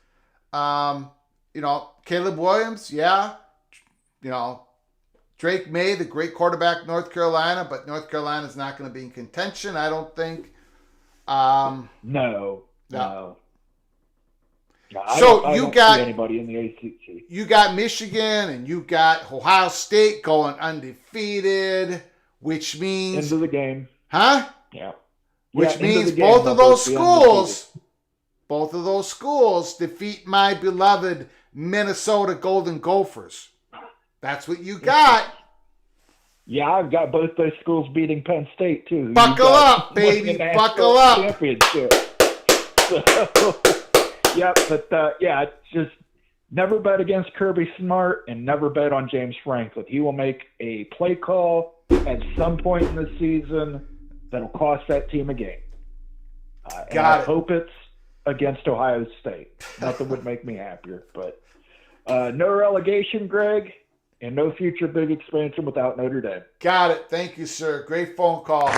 Caleb Williams, Drake May, the great quarterback, North Carolina, but North Carolina's not going to be in contention, I don't think. No. So I don't see anybody in the ACC. You got Michigan and you got Ohio State going undefeated, which means into the game. Huh? Yeah. Which means both of those schools defeat my beloved Minnesota Golden Gophers. That's what you got. Yeah, I've got both those schools beating Penn State too. Buckle up, baby. Buckle up. Championship. It's just never bet against Kirby Smart and never bet on James Franklin. He will make a play call at some point in the season that'll cost that team a game. I hope it's against Ohio State. Nothing would make me happier. But no relegation, Greg, and no future big expansion without Notre Dame. Got it. Thank you, sir. Great phone call.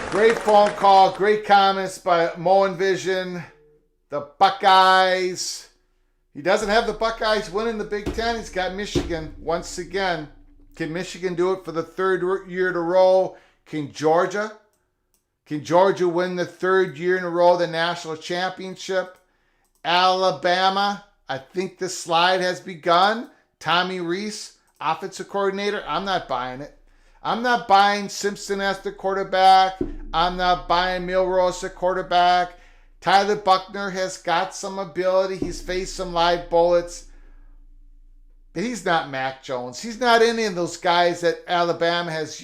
Great phone call, great comments by Moen Vision. The Buckeyes. He doesn't have the Buckeyes winning the Big Ten. He's got Michigan once again. Can Michigan do it for the third year in a row? Can Georgia win the third year in a row the national championship? Alabama, I think the slide has begun. Tommy Rees, offensive coordinator. I'm not buying it. I'm not buying Simpson as the quarterback. I'm not buying Milrose at quarterback. Tyler Buckner has got some ability. He's faced some live bullets. But he's not Mac Jones. He's not any of those guys that Alabama has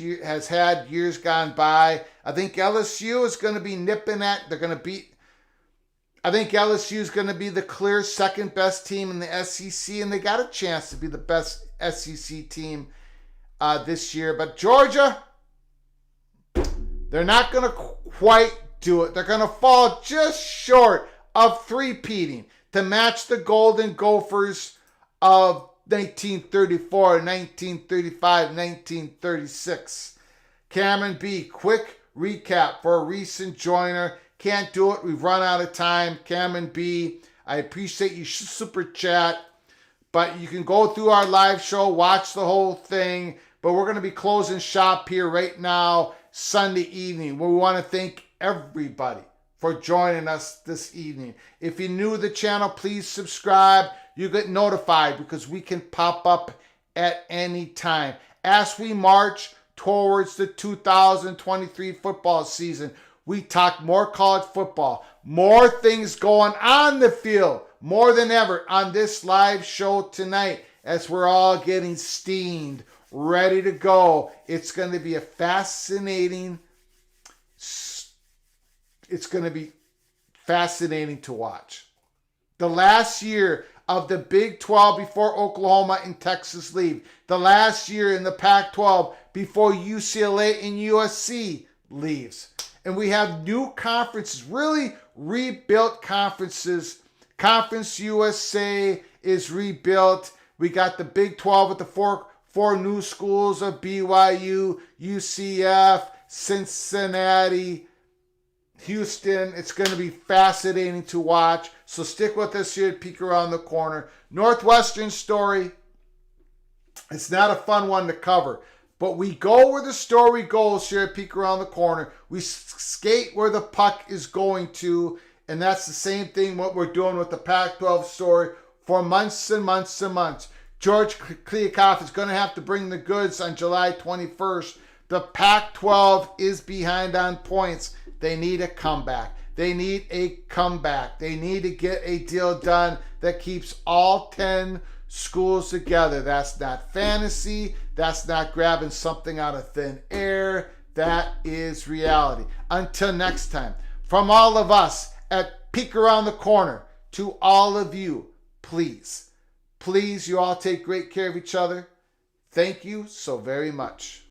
had years gone by. I think LSU is going to be nipping at. I think LSU is going to be the clear second best team in the SEC, and they got a chance to be the best SEC team this year. But Georgia, they're not going to quite do it. They're going to fall just short of three-peating to match the Golden Gophers of 1934, 1935, 1936. Cameron B., quick recap for a recent joiner. Can't do it. We've run out of time. Cameron B., I appreciate you super chat, but you can go through our live show, watch the whole thing, but we're going to be closing shop here right now, Sunday evening. We want to thank everybody for joining us this evening. If you're new to the channel, please subscribe. You get notified because we can pop up at any time. As we march towards the 2023 football season, we talk more college football, more things going on the field, more than ever on this live show tonight as we're all getting steamed, ready to go. It's going to be a fascinating to watch. The last year of the Big 12 before Oklahoma and Texas leave. The last year in the Pac-12 before UCLA and USC leaves. And we have new conferences, really rebuilt conferences. Conference USA is rebuilt. We got the Big 12 with the four new schools of BYU, UCF, Cincinnati, Houston. It's going to be fascinating to watch. So stick with us here at Peek Around the Corner. Northwestern story. It's not a fun one to cover, but we go where the story goes here at Peek Around the Corner. We skate where the puck is going to, and that's the same thing what we're doing with the Pac-12 story for months and months and months. George Kliakoff is going to have to bring the goods on July 21st. The Pac-12 is behind on points. They need a comeback. They need a comeback. They need to get a deal done that keeps all 10 schools together. That's not fantasy. That's not grabbing something out of thin air. That is reality. Until next time, from all of us at Peek Around the Corner to all of you, please, you all take great care of each other. Thank you so very much.